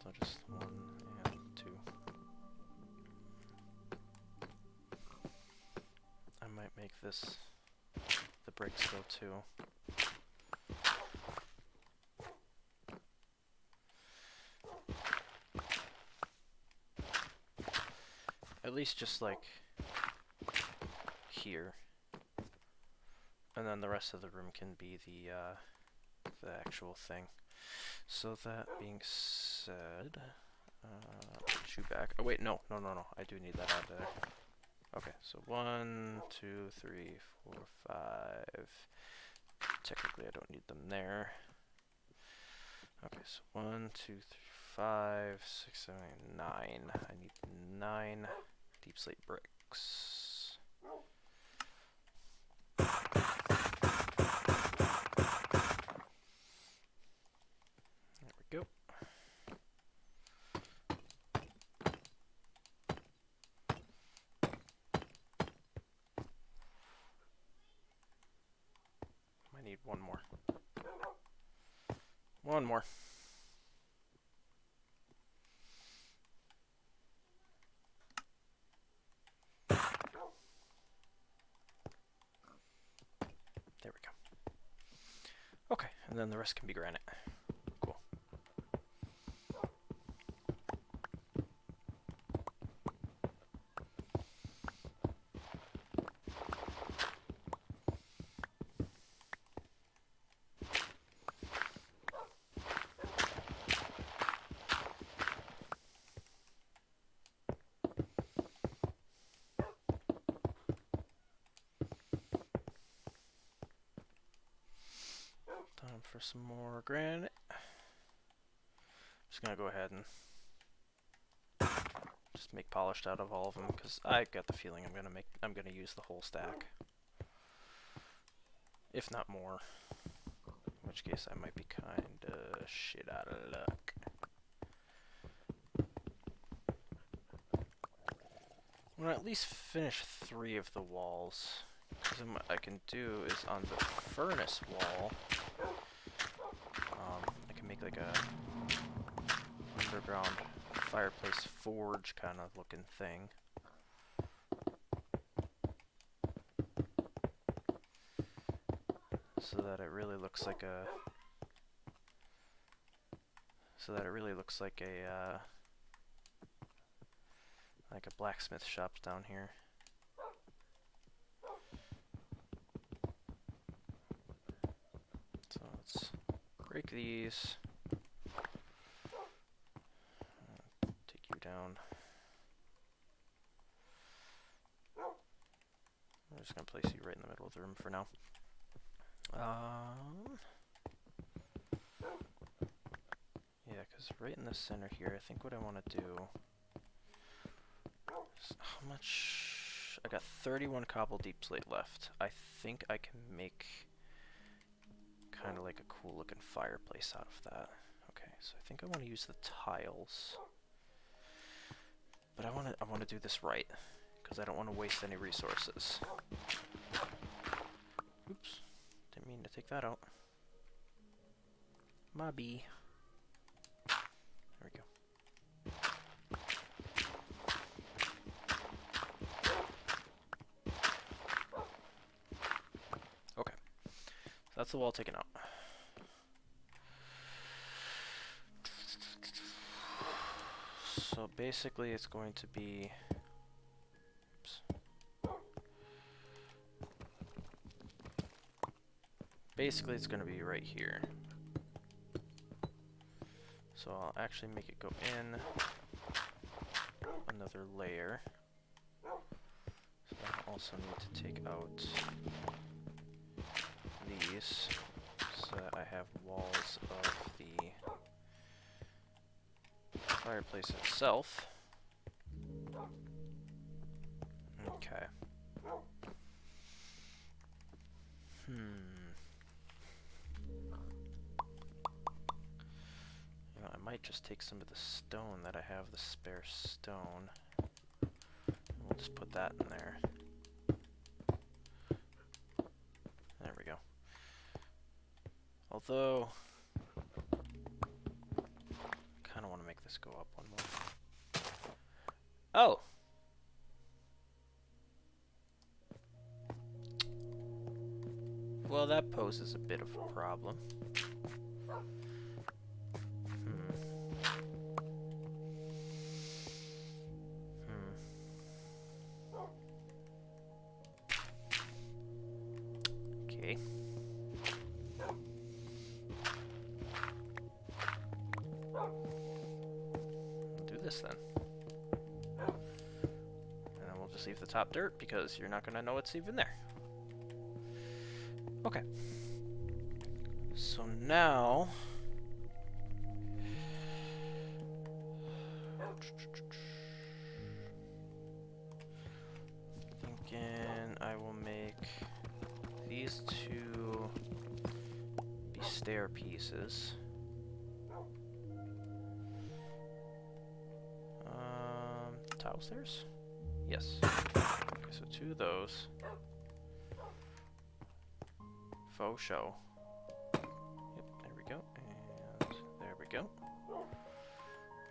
So just 1 and 2. I might make this the bricks go too. At least just like here. And then the rest of the room can be the actual thing. So that being said, put you back. Oh wait, no. I do need that out there. Okay, so 1, 2, 3, 4, 5. Technically, I don't need them there. Okay, so 1, 2, 3, 5, 6, 7, 8, 9. I need 9 deep slate bricks. There we go. I need one more. One more. There we go. Okay, and then the rest can be granite. Cool. Time for some more granite. Just gonna go ahead and just make polished out of all of them because I got the feeling I'm gonna use the whole stack, if not more. In which case I might be kinda shit out of luck. I'm gonna at least finish 3 of the walls. Because what I can do is on the furnace wall, I can make like a underground fireplace forge kind of looking thing. So that it really looks like a like a blacksmith shop down here. So let's break these. Take you down. I'm just gonna place you right in the middle of the room for now. Yeah, because right in the center here, I think what I want to do is how much... I got 31 cobble deep slate left. I think I can make kind of like a cool looking fireplace out of that. Okay, so I think I want to use the tiles. But I want to do this right, because I don't want to waste any resources. Oops, didn't mean to take that out. My bee. There we go. Okay, so that's the wall taken out. So basically it's going to be... Oops. Basically it's going to be right here. So I'll actually make it go in another layer. So I also need to take out these so that I have walls of the fireplace itself. Okay. You know, I might just take some of the stone that I have, the spare stone. We'll just put that in there. There we go. Although, I kind of want to make this go up one more. Oh! Well, that poses a bit of a problem. Okay. We'll do this then. And then we'll just leave the top dirt because you're not going to know what's even there. Okay. So now... thinking I will make these two be stair pieces. Tile stairs? Yes. Okay, so two of those. Faux show. Yep, there we go. And there we go.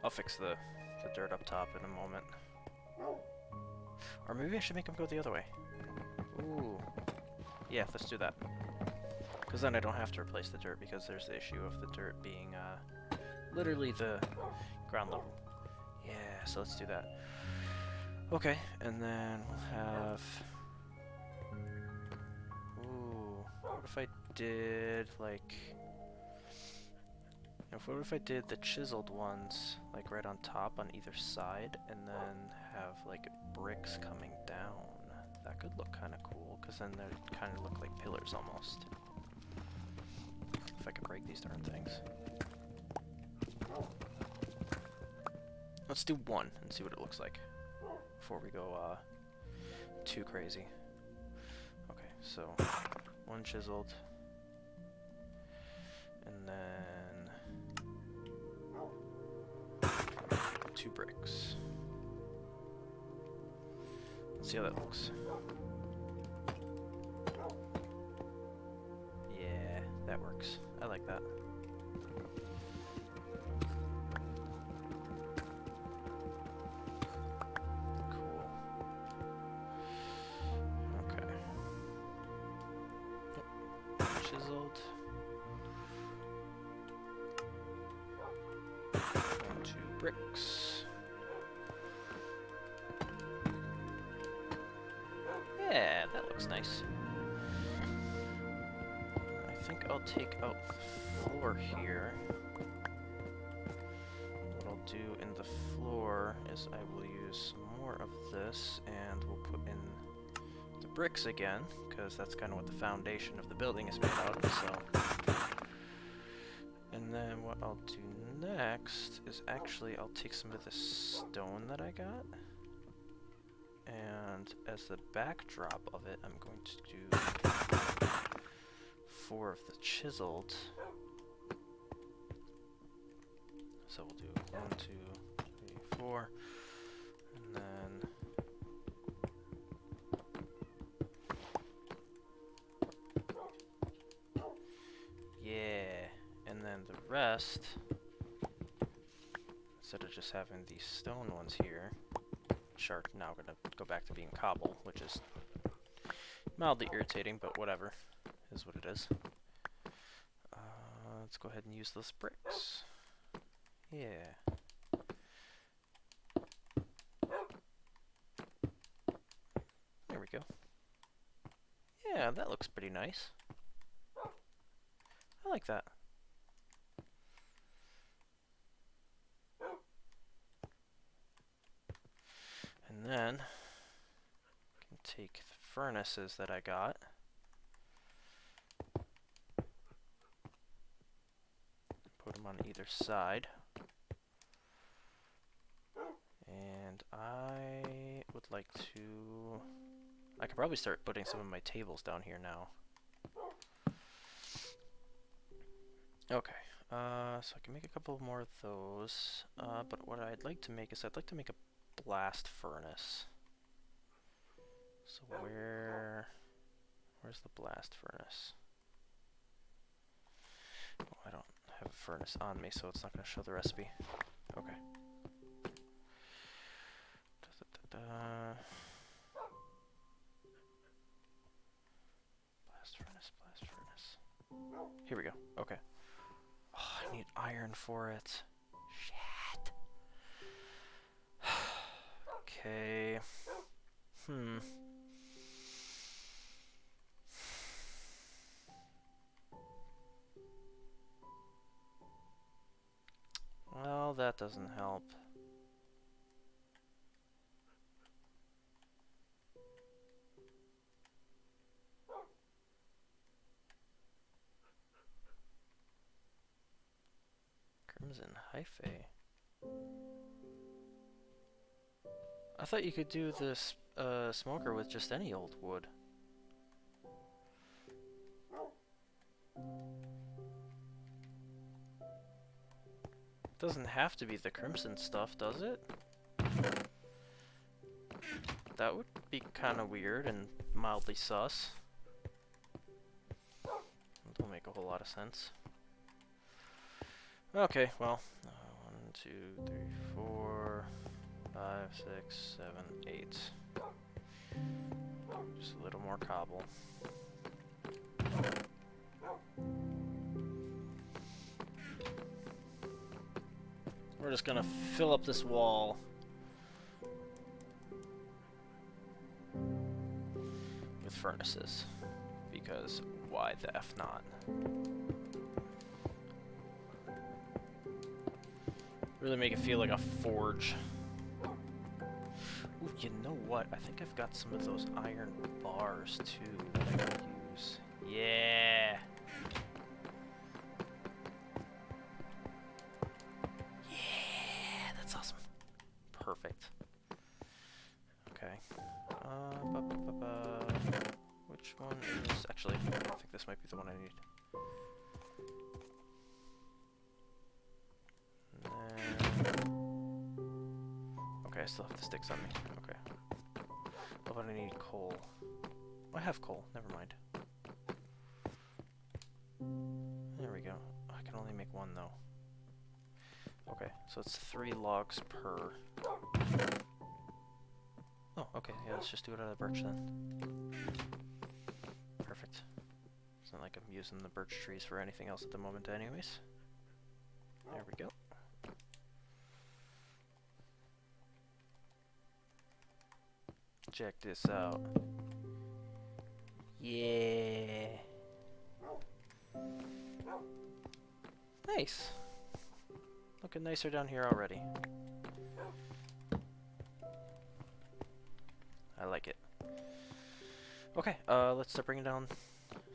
I'll fix the dirt up top in a moment. Or maybe I should make them go the other way. Ooh. Yeah, let's do that. Because then I don't have to replace the dirt, because there's the issue of the dirt being literally the ground level. Yeah, so let's do that. Okay, and then we'll have... Ooh, what if I did, like... What if I did the chiseled ones, like right on top on either side, and then have, like, bricks coming down? That could look kind of cool, because then they kind of look like pillars almost. If I could break these darn things. Let's do one and see what it looks like before we go too crazy. Okay, so one chiseled, and then 2 bricks. Let's see how that looks. Yeah, that works. I like that. Chiseled. 1, 2 bricks. Yeah, that looks nice. I think I'll take out the floor here. What I'll do in the floor is I will use some more of this, and we'll put in the bricks again, because that's kind of what the foundation of the building is made out of, so. And then what I'll do next is actually I'll take some of the stone that I got, and as the backdrop of it, I'm going to do 4 of the chiseled. So we'll do 1, 2, 3, 4, and then yeah, and then the rest, instead of just having these stone ones here, which are now going to go back to being cobble, which is mildly irritating, but whatever, is what it is. Let's go ahead and use those bricks. Yeah. There we go. Yeah, that looks pretty nice. I like that. And then I can take the furnaces that I got. Put them on either side. And I would like to... I could probably start putting some of my tables down here now. Okay, so I can make a couple more of those, but what I'd like to make is I'd like to make a blast furnace. So where's the blast furnace? Oh, I don't have a furnace on me, so it's not going to show the recipe. Okay. Blast furnace, blast furnace. Here we go. Okay. Oh, I need iron for it. Shit. Okay. Well, that doesn't help. Crimson Hyphae. I thought you could do this smoker with just any old wood. Doesn't have to be the crimson stuff, does it? That would be kind of weird and mildly sus. Don't make a whole lot of sense. Okay, well, 1, 2, 3, 4, 5, 6, 7, 8. Just a little more cobble. We're just gonna fill up this wall with furnaces, because why the F not? Really make it feel like a forge. Ooh, you know what? I think I've got some of those iron bars too that I can use. Yeah! Yeah! That's awesome. Perfect. Okay. Which one is... Actually, I think this might be the one I need. Okay, I still have the sticks on me. Okay. Oh, but I need coal. Oh, I have coal. Never mind. There we go. I can only make one, though. Okay, so it's 3 logs per. Oh, okay. Yeah, let's just do it out of the birch then. Perfect. It's not like I'm using the birch trees for anything else at the moment anyways. There we go. Check this out. Yeah. Nice. Looking nicer down here already. I like it. Okay, let's start bringing down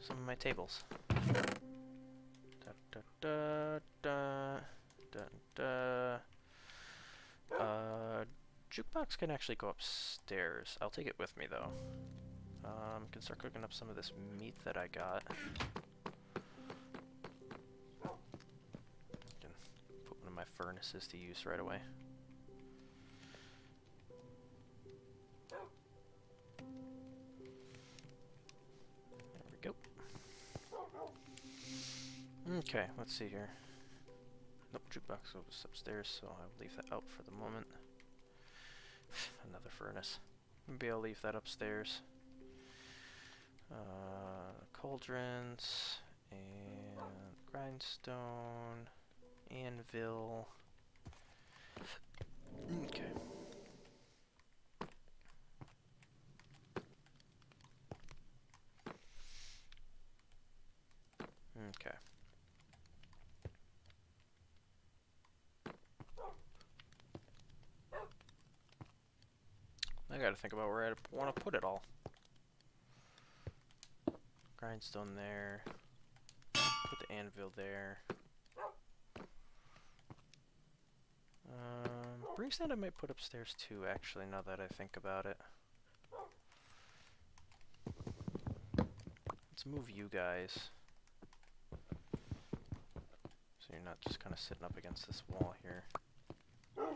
some of my tables. Da, da, da, da, da, da. Jukebox can actually go upstairs. I'll take it with me though. Can start cooking up some of this meat that I got. Can put one of my furnaces to use right away. There we go. Okay, let's see here. Nope, jukebox goes upstairs, so I'll leave that out for the moment. Another furnace. Maybe I'll leave that upstairs. Cauldrons, and grindstone, anvil. Okay. Okay. I gotta think about where I want to put it all. Grindstone there. Put the anvil there. Broomstand I might put upstairs too, actually, now that I think about it. Let's move you guys. you're not just kind of sitting up against this wall here. Let's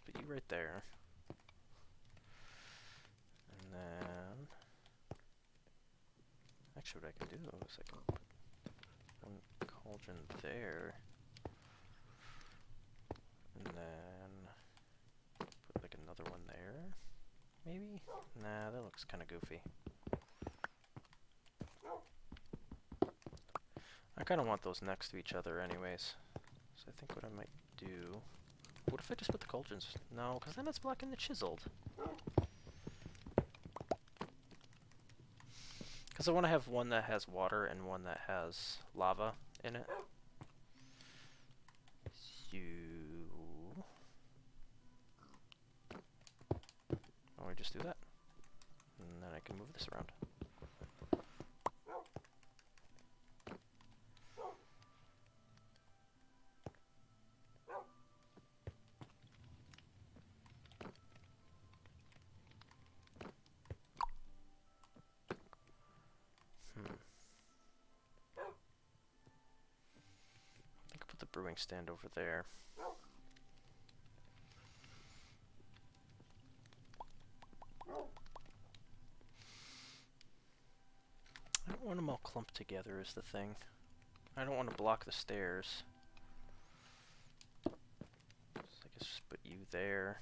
put you right there. And then... Actually, what I can do is I can put one cauldron there. And then put like another one there. Maybe? Nah, that looks kind of goofy. I kind of want those next to each other anyways. So I think what I might do... What if I just put the cauldrons? No, because then it's blocking the chiseled. Because I want to have one that has water and one that has lava in it. So... Why don't we just do that? And then I can move this around. I could put the brewing stand over there. I don't want them all clumped together is the thing. I don't want to block the stairs. So I guess just put you there.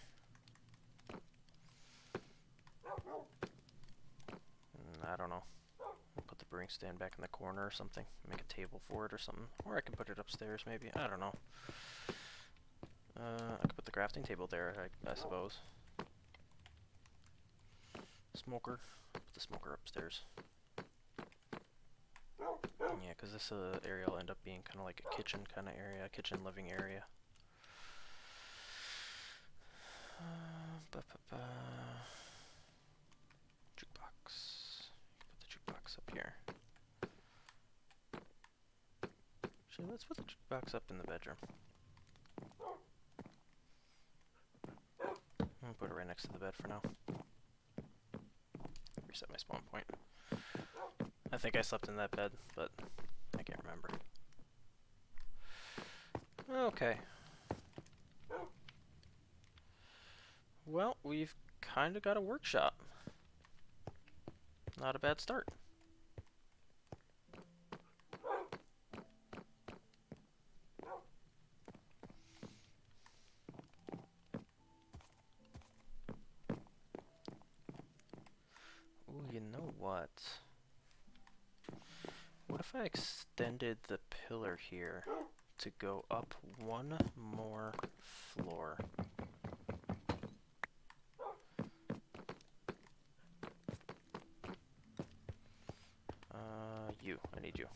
I don't know. I'll put the brewing stand back in the corner or something. Make a table for it or something. Or I can put it upstairs maybe. I don't know. I could put the crafting table there, I suppose. Smoker. Put the smoker upstairs. Yeah, because this area will end up being kind of like a kitchen kind of area, kitchen living area. Jukebox. Put the jukebox up here. Actually, let's put the jukebox up in the bedroom. I'll put it right next to the bed for now. Reset my spawn point. I think I slept in that bed, but I can't remember. Okay. Well, we've kind of got a workshop. Not a bad start. Ooh, you know what? What if I extended the pillar here to go up one more floor? I need you.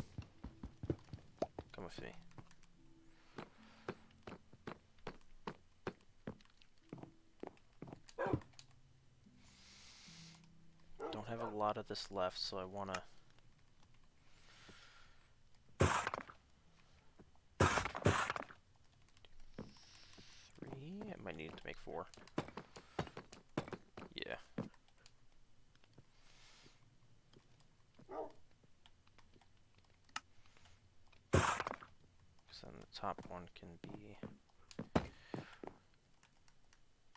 Come with me. Don't have a lot of this left, so I wanna... I might need to make 4. Yeah. Because then the top one can be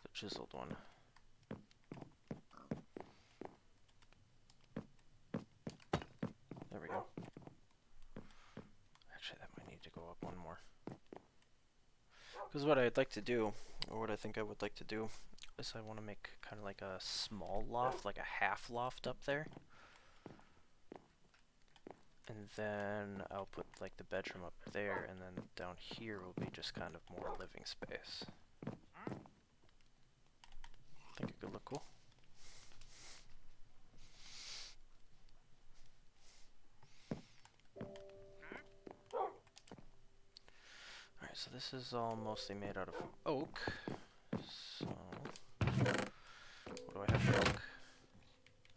the chiseled one. There we go. Actually, that might need to go up one more. Because what I'd like to do, or what I think I would like to do, is I want to make kind of like a small loft, like a half loft up there. And then I'll put like the bedroom up there, and then down here will be just kind of more living space. I think it could look cool. Alright, so this is all mostly made out of oak. So, what do I have for oak?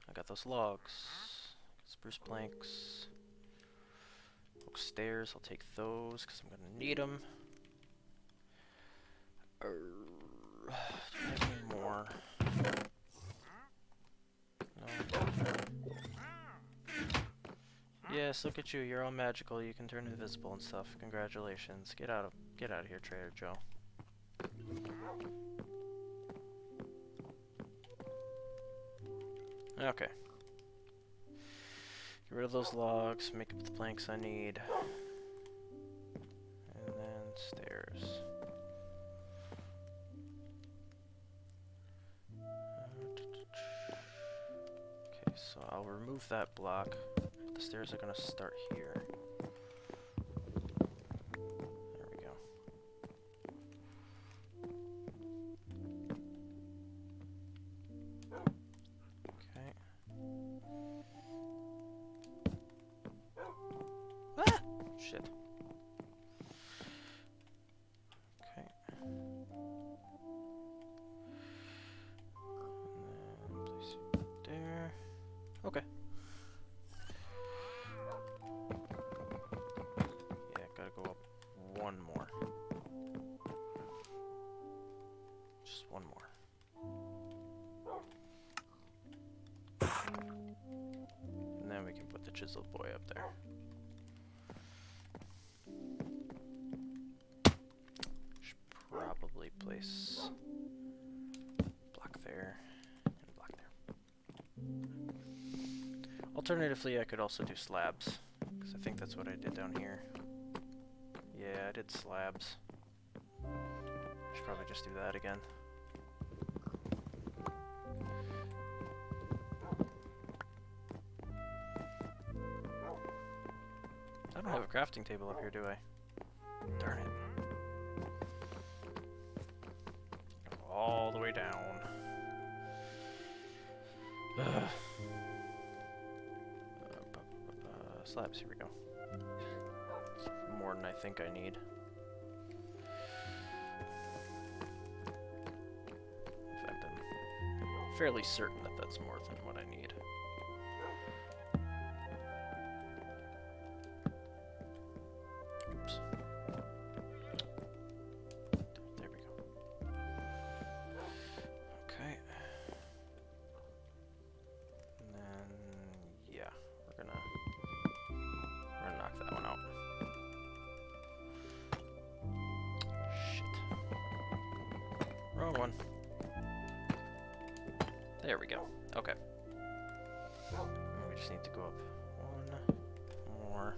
I got those logs. Spruce planks. Oak stairs, I'll take those because I'm going to need them. Do I have any more? No. Yeah, Yes, look at you. You're all magical. You can turn invisible and stuff. Congratulations. Get out of here, Trader Joe. Okay. Get rid of those logs. Make up the planks I need. And then stairs. Okay, so I'll remove that block. The stairs are gonna start here. There we go. Okay. Ah! Shit. Okay. And then place it there. Okay. Yeah, gotta go up one more. Just one more. And then we can put the chiseled boy up there. Should probably place block there and block there. Alternatively, I could also do slabs, because I think that's what I did down here. Yeah, I did slabs. Should probably just do that again. I don't have a crafting table up here, do I? Darn it. Go all the way down. Ugh. Slabs, here we go. It's more than I think I need. In fact, I'm fairly certain that that's more than what I need. Oops. There we go. Okay. And then, yeah, we're gonna knock that one out. Shit. Wrong one. There we go. Okay. And we just need to go up one more.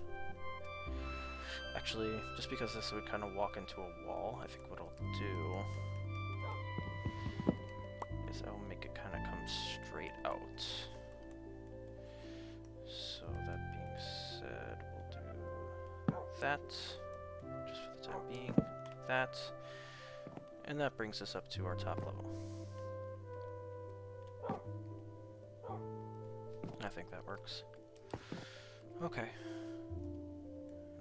Actually, just because this would kind of walk into a wall, I think what I'll do is I'll make it kind of come straight out. So that being said, we'll do that, just for the time being, that, and that brings us up to our top level. I think that works. Okay.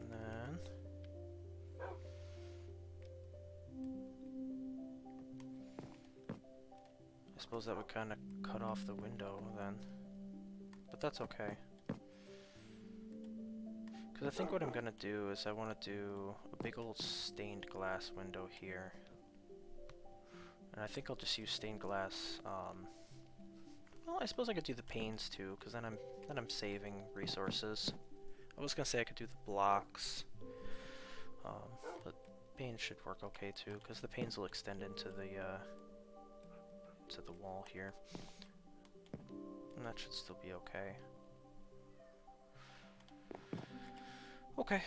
And then I suppose that would kind of cut off the window then, but that's okay. Because I think what I'm going to do is I want to do a big old stained glass window here. And I think I'll just use stained glass. Well, I suppose I could do the panes too, because then I'm saving resources. I was going to say I could do the blocks. But panes should work okay too, because the panes will extend into the wall here. And that should still be okay. Okay.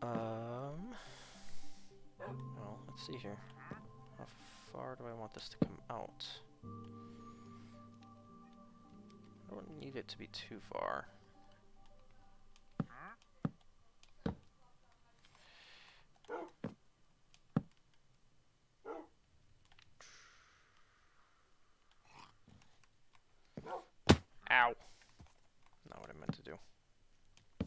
Well, let's see here. How far do I want this to come out? I don't need it to be too far. Ow! Not what I meant to do. I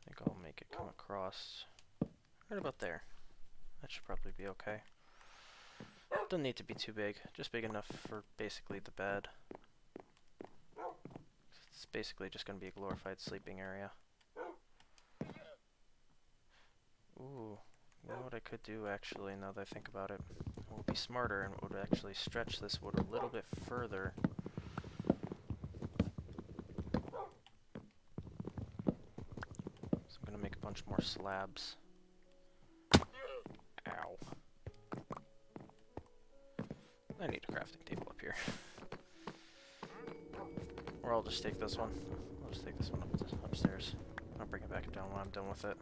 think I'll make it come across right about there. That should probably be okay. Doesn't need to be too big, just big enough for basically the bed. It's basically just going to be a glorified sleeping area. Ooh, you know what I could do actually, now that I think about it? It would be smarter and would actually stretch this wood a little bit further. bunch more slabs. Ow. I need a crafting table up here. Or I'll just take this one. I'll just take this one upstairs. I'll bring it back down when I'm done with it.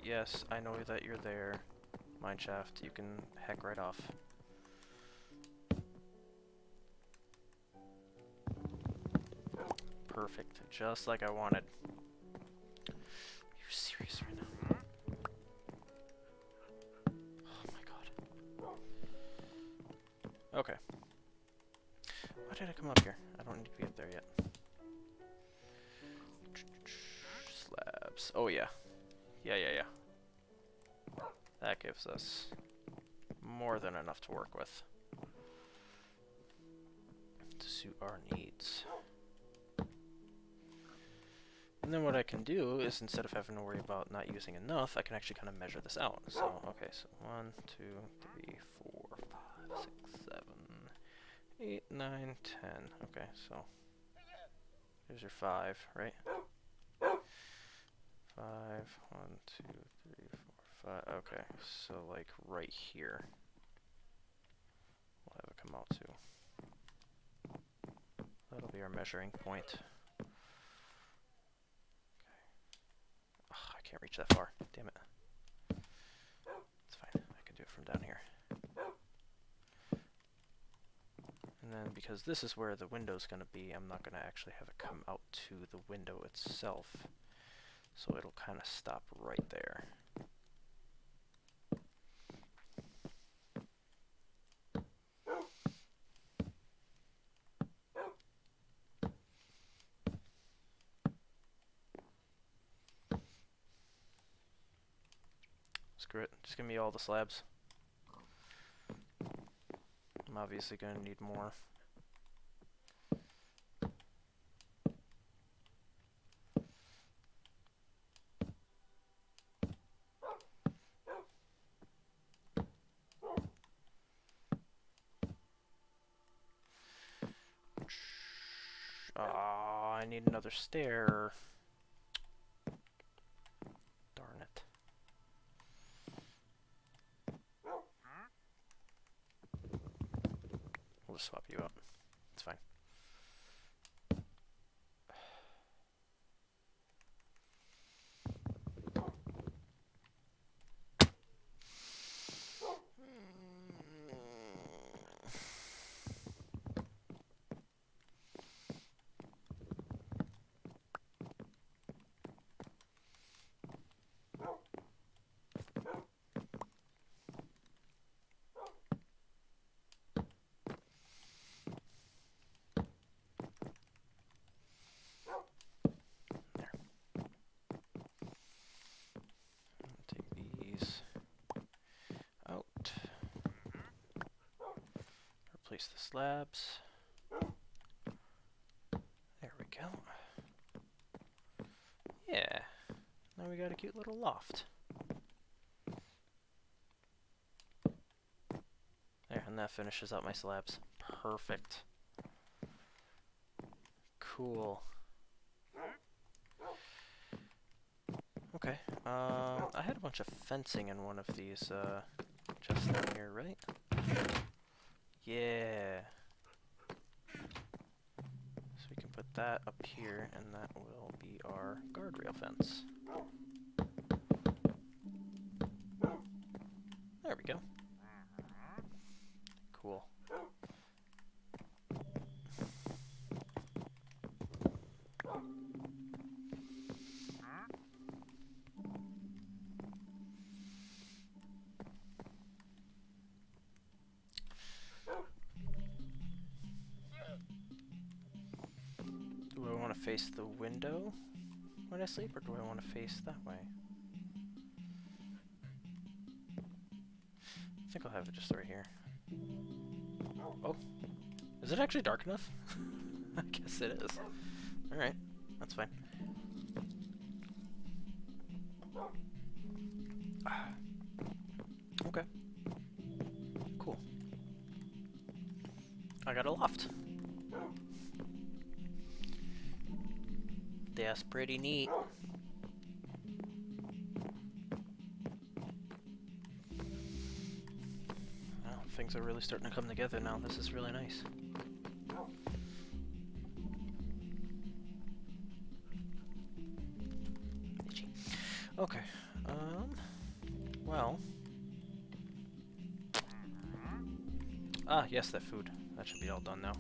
Yes, I know that you're there. Mineshaft, you can heck right off. Perfect, just like I wanted. Are you serious right now? Oh my god. Okay. Why did I come up here? I don't need to be up there yet. Slabs. Oh yeah. Yeah. That gives us more than enough to work with to suit our needs. And then what I can do is, instead of having to worry about not using enough, I can actually kind of measure this out. So, okay, so 1, 2, 3, 4, 5, 6, 7, 8, 9, 10. Okay, so here's your 5, right? 5, 1, 2, 3, 4, 5. Okay, so like right here, we'll have it come out to. That'll be our measuring point. I can't reach that far. Damn it. It's fine. I can do it from down here. And then because this is where the window's going to be, I'm not going to actually have it come out to the window itself. So it'll kind of stop right there. Screw it. Just give me all the slabs. I'm obviously going to need more. I need another stair. Darn it. We'll just swap you out. It's fine. Replace the slabs. There we go. Yeah. Now we got a cute little loft. There, and that finishes out my slabs. Perfect. Cool. Okay. I had a bunch of fencing in one of these just down here, right? Yeah. So we can put that up here, and that will be our guardrail fence. There we go. Cool. Do I want to face the window when I sleep, or do I want to face that way? I think I'll have it just right here. Oh, is it actually dark enough? I guess it is. Alright, that's fine. Okay. Cool. I got a loft. That's pretty neat. things are really starting to come together now. This is really nice. Itchy. Okay. Well. Ah, yes, that food. That should be all done now.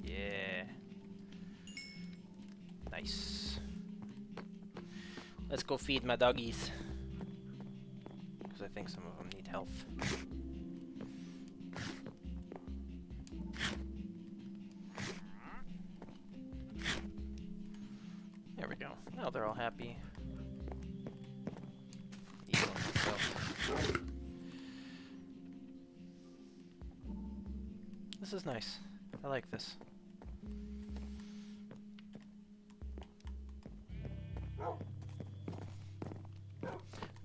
Yeah. Nice. Let's go feed my doggies. Because I think some of them need health. There we go. Now they're all happy. Eat one myself. This is nice. I like this.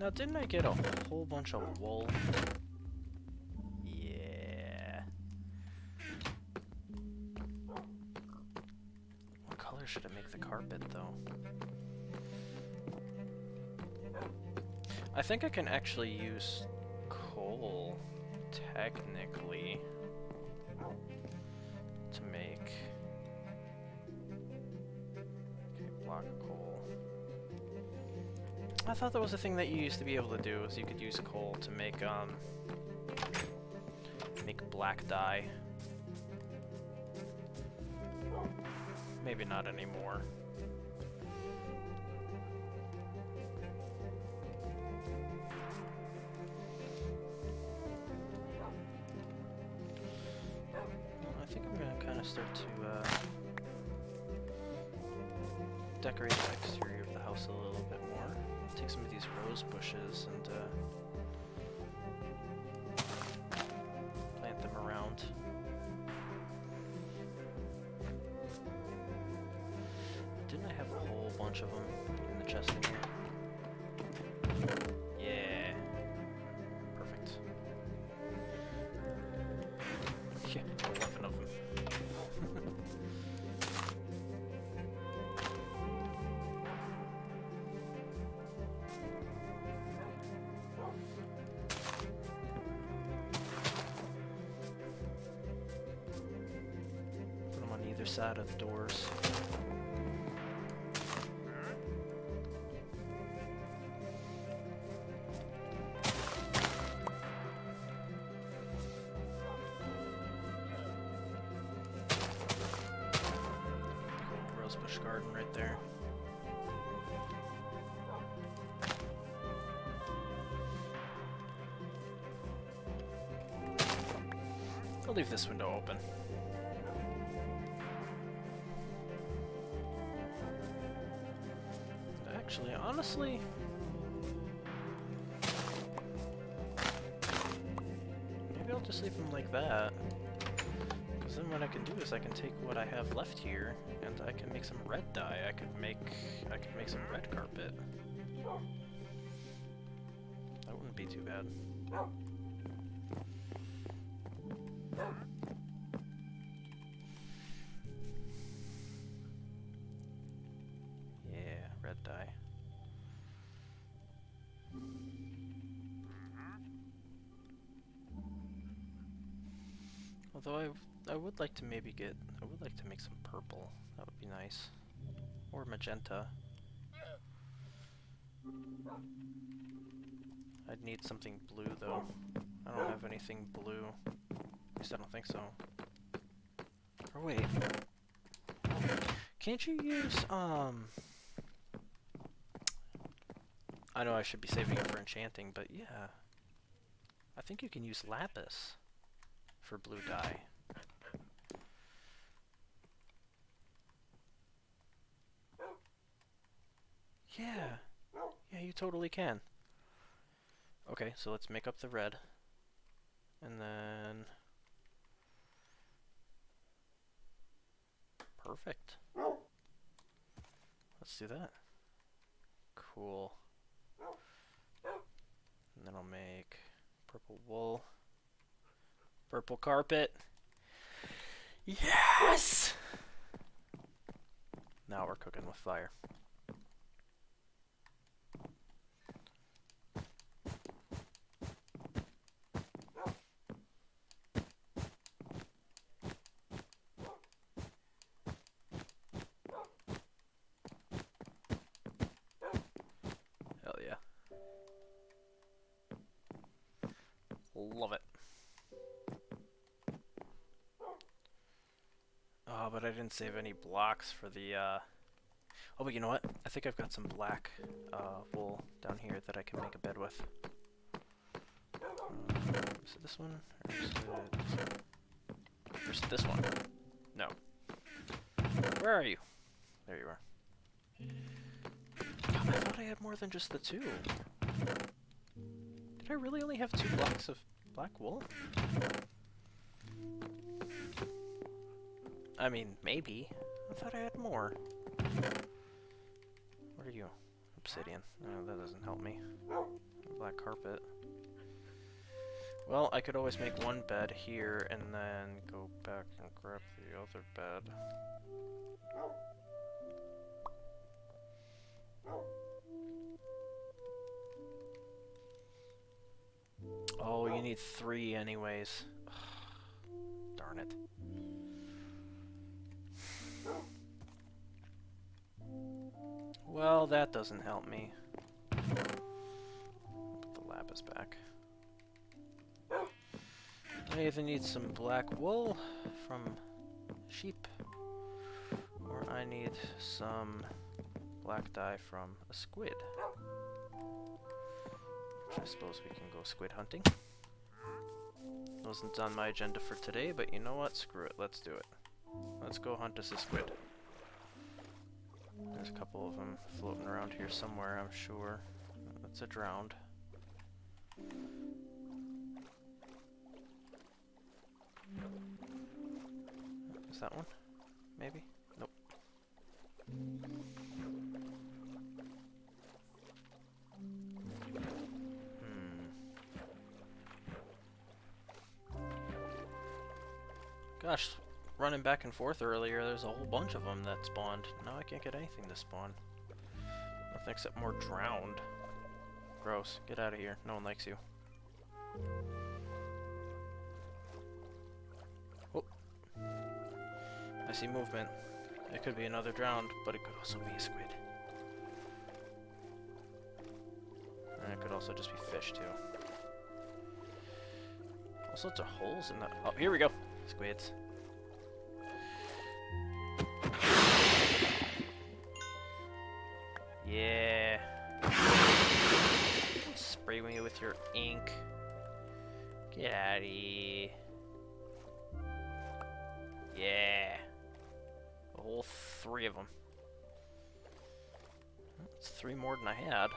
Now, didn't I get a whole bunch of wool? Yeah. What color should I make the carpet, though? I think I can actually use coal, technically, to make... Okay, block coal. I thought that was a thing that you used to be able to do, is you could use coal to make black dye. Maybe not anymore. Well, I think I'm gonna kind of start to decorate the exterior of the house a little bit more. Take some of these rose bushes and plant them around. Didn't I have a whole bunch of them in the chest in here? Yeah. Perfect. Yeah, 11 of them. Put them on either side of the doors. Rosebush garden right there. I'll leave this window open. Actually, honestly, maybe I'll just leave them like that. Because then what I can do is I can take what I have left here and I can make some red dye. I could make some red carpet. That wouldn't be too bad. Yeah, red dye. Although I would like to maybe I would like to make some purple. That would be nice. Or magenta. I'd need something blue though. I don't have anything blue. At least I don't think so. Or wait. Can't you use, I know I should be saving it for enchanting, but yeah. I think you can use lapis for blue dye. Yeah. Yeah, you totally can. Okay, so let's make up the red. And then... Perfect. Let's do that. Cool. And then I'll make purple wool. Purple carpet. Yes! Now we're cooking with fire. Love it. Oh, but I didn't save any blocks for the, Oh, but you know what? I think I've got some black, wool down here that I can make a bed with. Is it this one? Or is it this one? Or is it this one? No. Where are you? There you are. God, I thought I had more than just the two. Did I really only have 2 blocks of black wool? I mean, maybe. I thought I had more. What are you? Obsidian. Oh, that doesn't help me. Black carpet. Well, I could always make one bed here and then go back and grab the other bed. Oh, you need 3 anyways. Darn it. Well, that doesn't help me. Put the lapis back. I either need some black wool from sheep, or I need some black dye from a squid. Which I suppose we can go squid hunting. Wasn't on my agenda for today, but you know what? Screw it. Let's do it. Let's go hunt us a squid. There's a couple of them floating around here somewhere, I'm sure. That's a drowned. Is that one? Maybe? Nope. Gosh, running back and forth earlier, there's a whole bunch of them that spawned. Now I can't get anything to spawn. Nothing except more drowned. Gross. Get out of here. No one likes you. Oh. I see movement. It could be another drowned, but it could also be a squid. And it could also just be fish, too. All sorts of holes in that. Oh, here we go. Squids. Yeah. Spray me with your ink. Get out of here. Yeah. A whole 3 of them. That's 3 more than I had.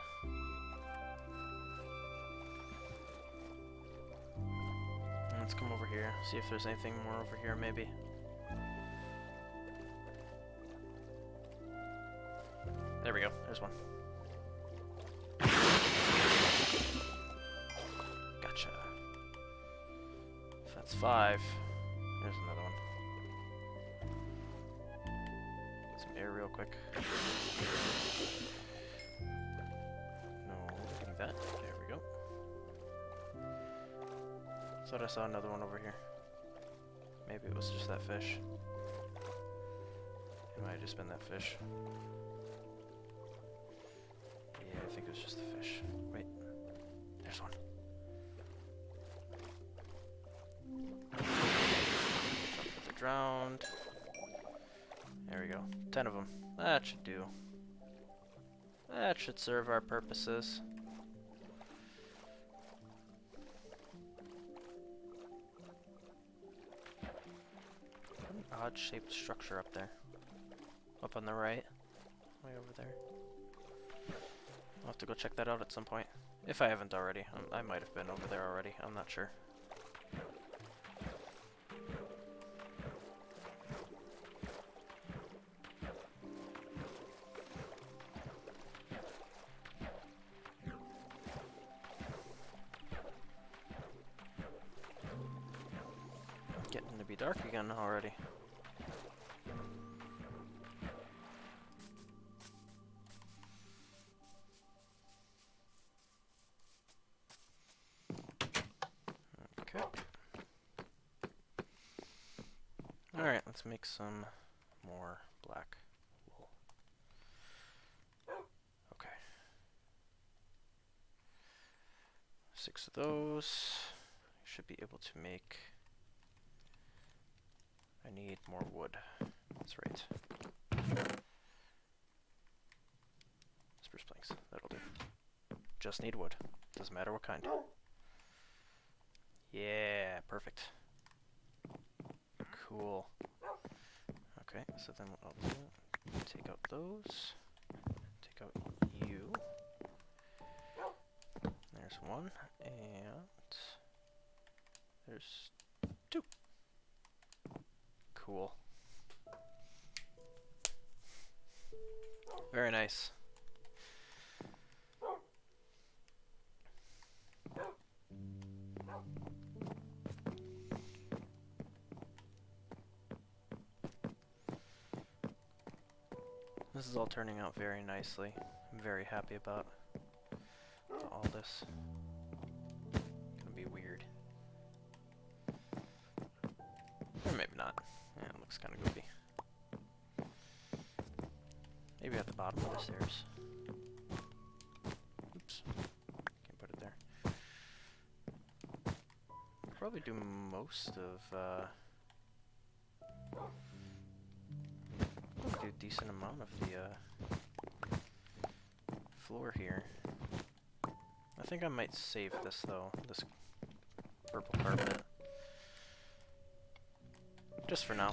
Let's come over here, see if there's anything more over here, maybe. There we go, there's one. Gotcha. If that's 5, there's another one. Get some air real quick. No, give me that. There we go. Thought I saw another one over here. Maybe it was just that fish. It might have just been that fish. Yeah, I think it was just the fish. Wait. There's one. Jump for the drowned. There we go. 10 of them. That should do. That should serve our purposes. Odd-shaped structure up there. Up on the right. Way over there. I'll have to go check that out at some point. If I haven't already. I might have been over there already. I'm not sure. Getting to be dark again already. Alright, let's make some more black wool. Okay. 6 of those. should be able to make... I need more wood. That's right. Spruce planks. That'll do. Just need wood. Doesn't matter what kind. Yeah, perfect. Cool. Okay, so then what I'll do, take out those. Take out you. There's one, and there's two. Cool. Very nice. This is all turning out very nicely. I'm very happy about all this. Gonna be weird. Or maybe not. Yeah, it looks kind of goofy. Maybe at the bottom of the stairs. Oops. Can't put it there. Probably do most of, do a decent amount of the, floor here. I think I might save this, though. This purple carpet. Just for now.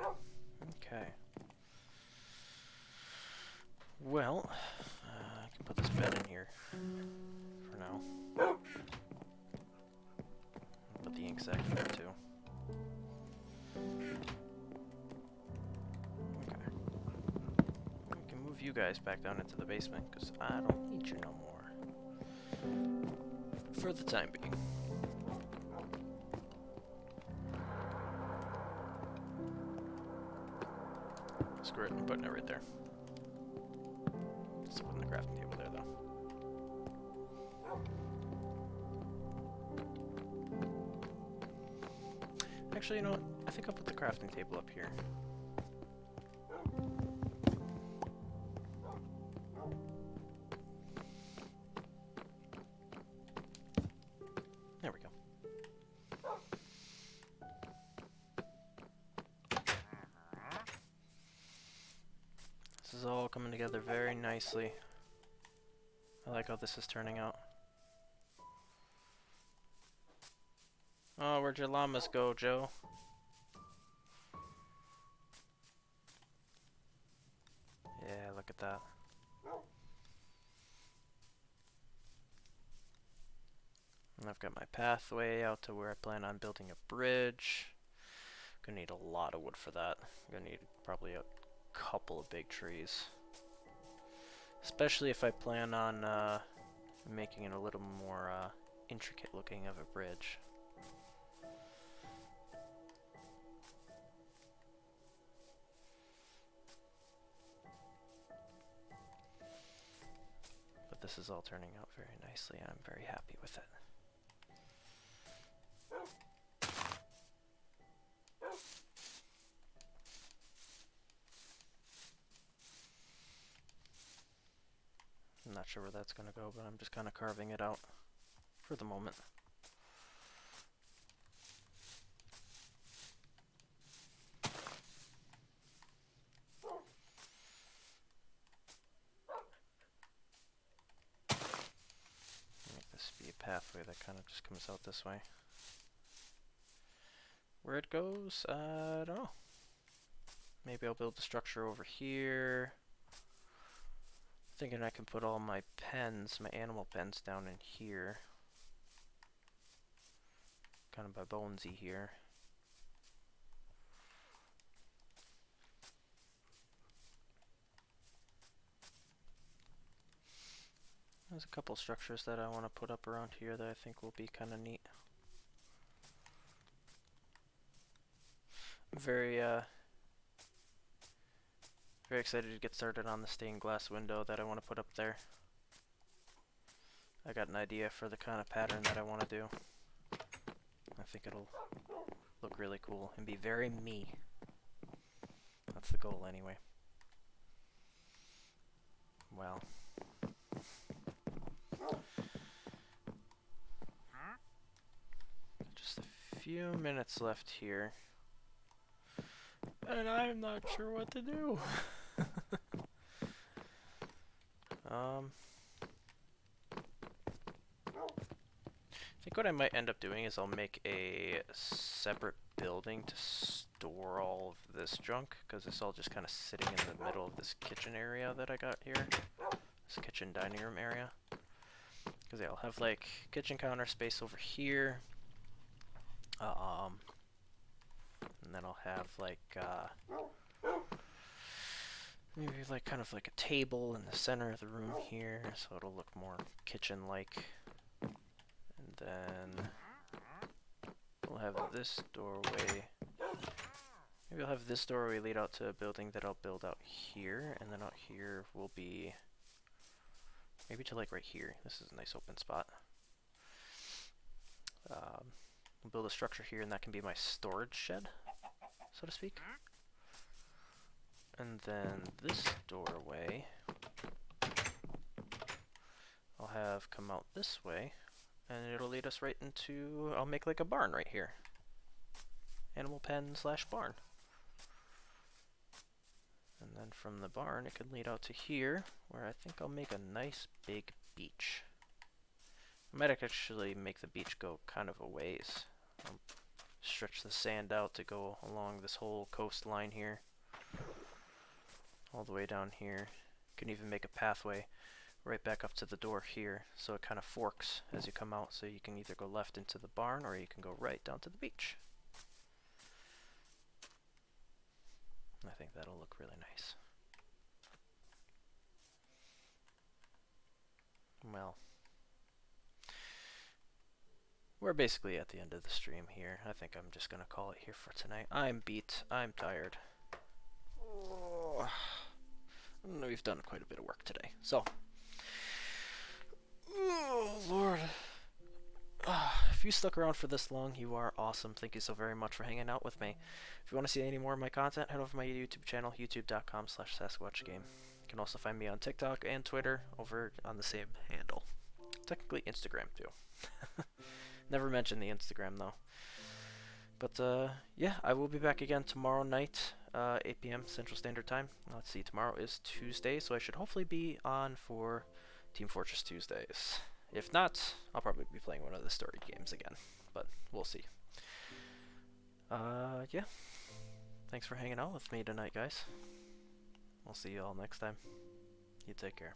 Okay. Well, I can put this bed in here for now. Put the ink sac in there too. Okay. We can move you guys back down into the basement because I don't need you no more. For the time being. Screw it, I'm putting it right there. Still putting the crafting table there, though. Actually, you know what? I think I'll put the crafting table up here. There we go. This is all coming together very nicely. I like how this is turning out. Oh, where'd your llamas go, Joe? Yeah, look at that. And I've got my pathway out to where I plan on building a bridge. Gonna need a lot of wood for that. Gonna need probably a couple of big trees. Especially if I plan on making it a little more intricate looking of a bridge. But this is all turning out very nicely and I'm very happy with it. I'm not sure where that's going to go, but I'm just kind of carving it out for the moment. Make this be a pathway that kind of just comes out this way. Where it goes, I don't know. Maybe I'll build the structure over here. Thinking I can put all my pens, my animal pens, down in here. Kind of by Bonesy here. There's a couple structures that I want to put up around here that I think will be kind of neat. I'm very excited to get started on the stained glass window that I want to put up there. I got an idea for the kind of pattern that I want to do. I think it'll look really cool and be very me. That's the goal anyway. Well. few minutes left here. And I'm not sure what to do. I think what I might end up doing is I'll make a separate building to store all of this junk, because it's all just kind of sitting in the middle of this kitchen area that I got here. This kitchen dining room area. Because yeah, I'll have like kitchen counter space over here. And then I'll have like maybe like kind of like a table in the center of the room here, so it'll look more kitchen-like. And then we'll have this doorway. Maybe I'll have this doorway lead out to a building that I'll build out here, and then out here will be maybe to like right here. This is a nice open spot. We'll build a structure here, and that can be my storage shed, so to speak. And then this doorway I'll have come out this way, and it'll lead us right into, I'll make like a barn right here. Animal pen / barn. And then from the barn it can lead out to here, where I think I'll make a nice big beach. I might actually make the beach go kind of a ways. I'll stretch the sand out to go along this whole coastline here. All the way down here. You can even make a pathway right back up to the door here, so it kind of forks as you come out, so you can either go left into the barn or you can go right down to the beach. I think that'll look really nice. Well, we're basically at the end of the stream here. I think I'm just gonna call it here for tonight. I'm beat. I'm tired. Oh, we've done quite a bit of work today. So, oh Lord. If you stuck around for this long, you are awesome. Thank you so very much for hanging out with me. If you want to see any more of my content, head over to my YouTube channel, youtube.com/SasquatchGame. You can also find me on TikTok and Twitter over on the same handle. Technically Instagram too. Never mentioned the Instagram though. But yeah, I will be back again tomorrow night, 8 p.m. Central Standard Time. Let's see, tomorrow is Tuesday, so I should hopefully be on for Team Fortress Tuesdays. If not, I'll probably be playing one of the story games again, but we'll see. Yeah. Thanks for hanging out with me tonight, guys. We'll see you all next time. You take care.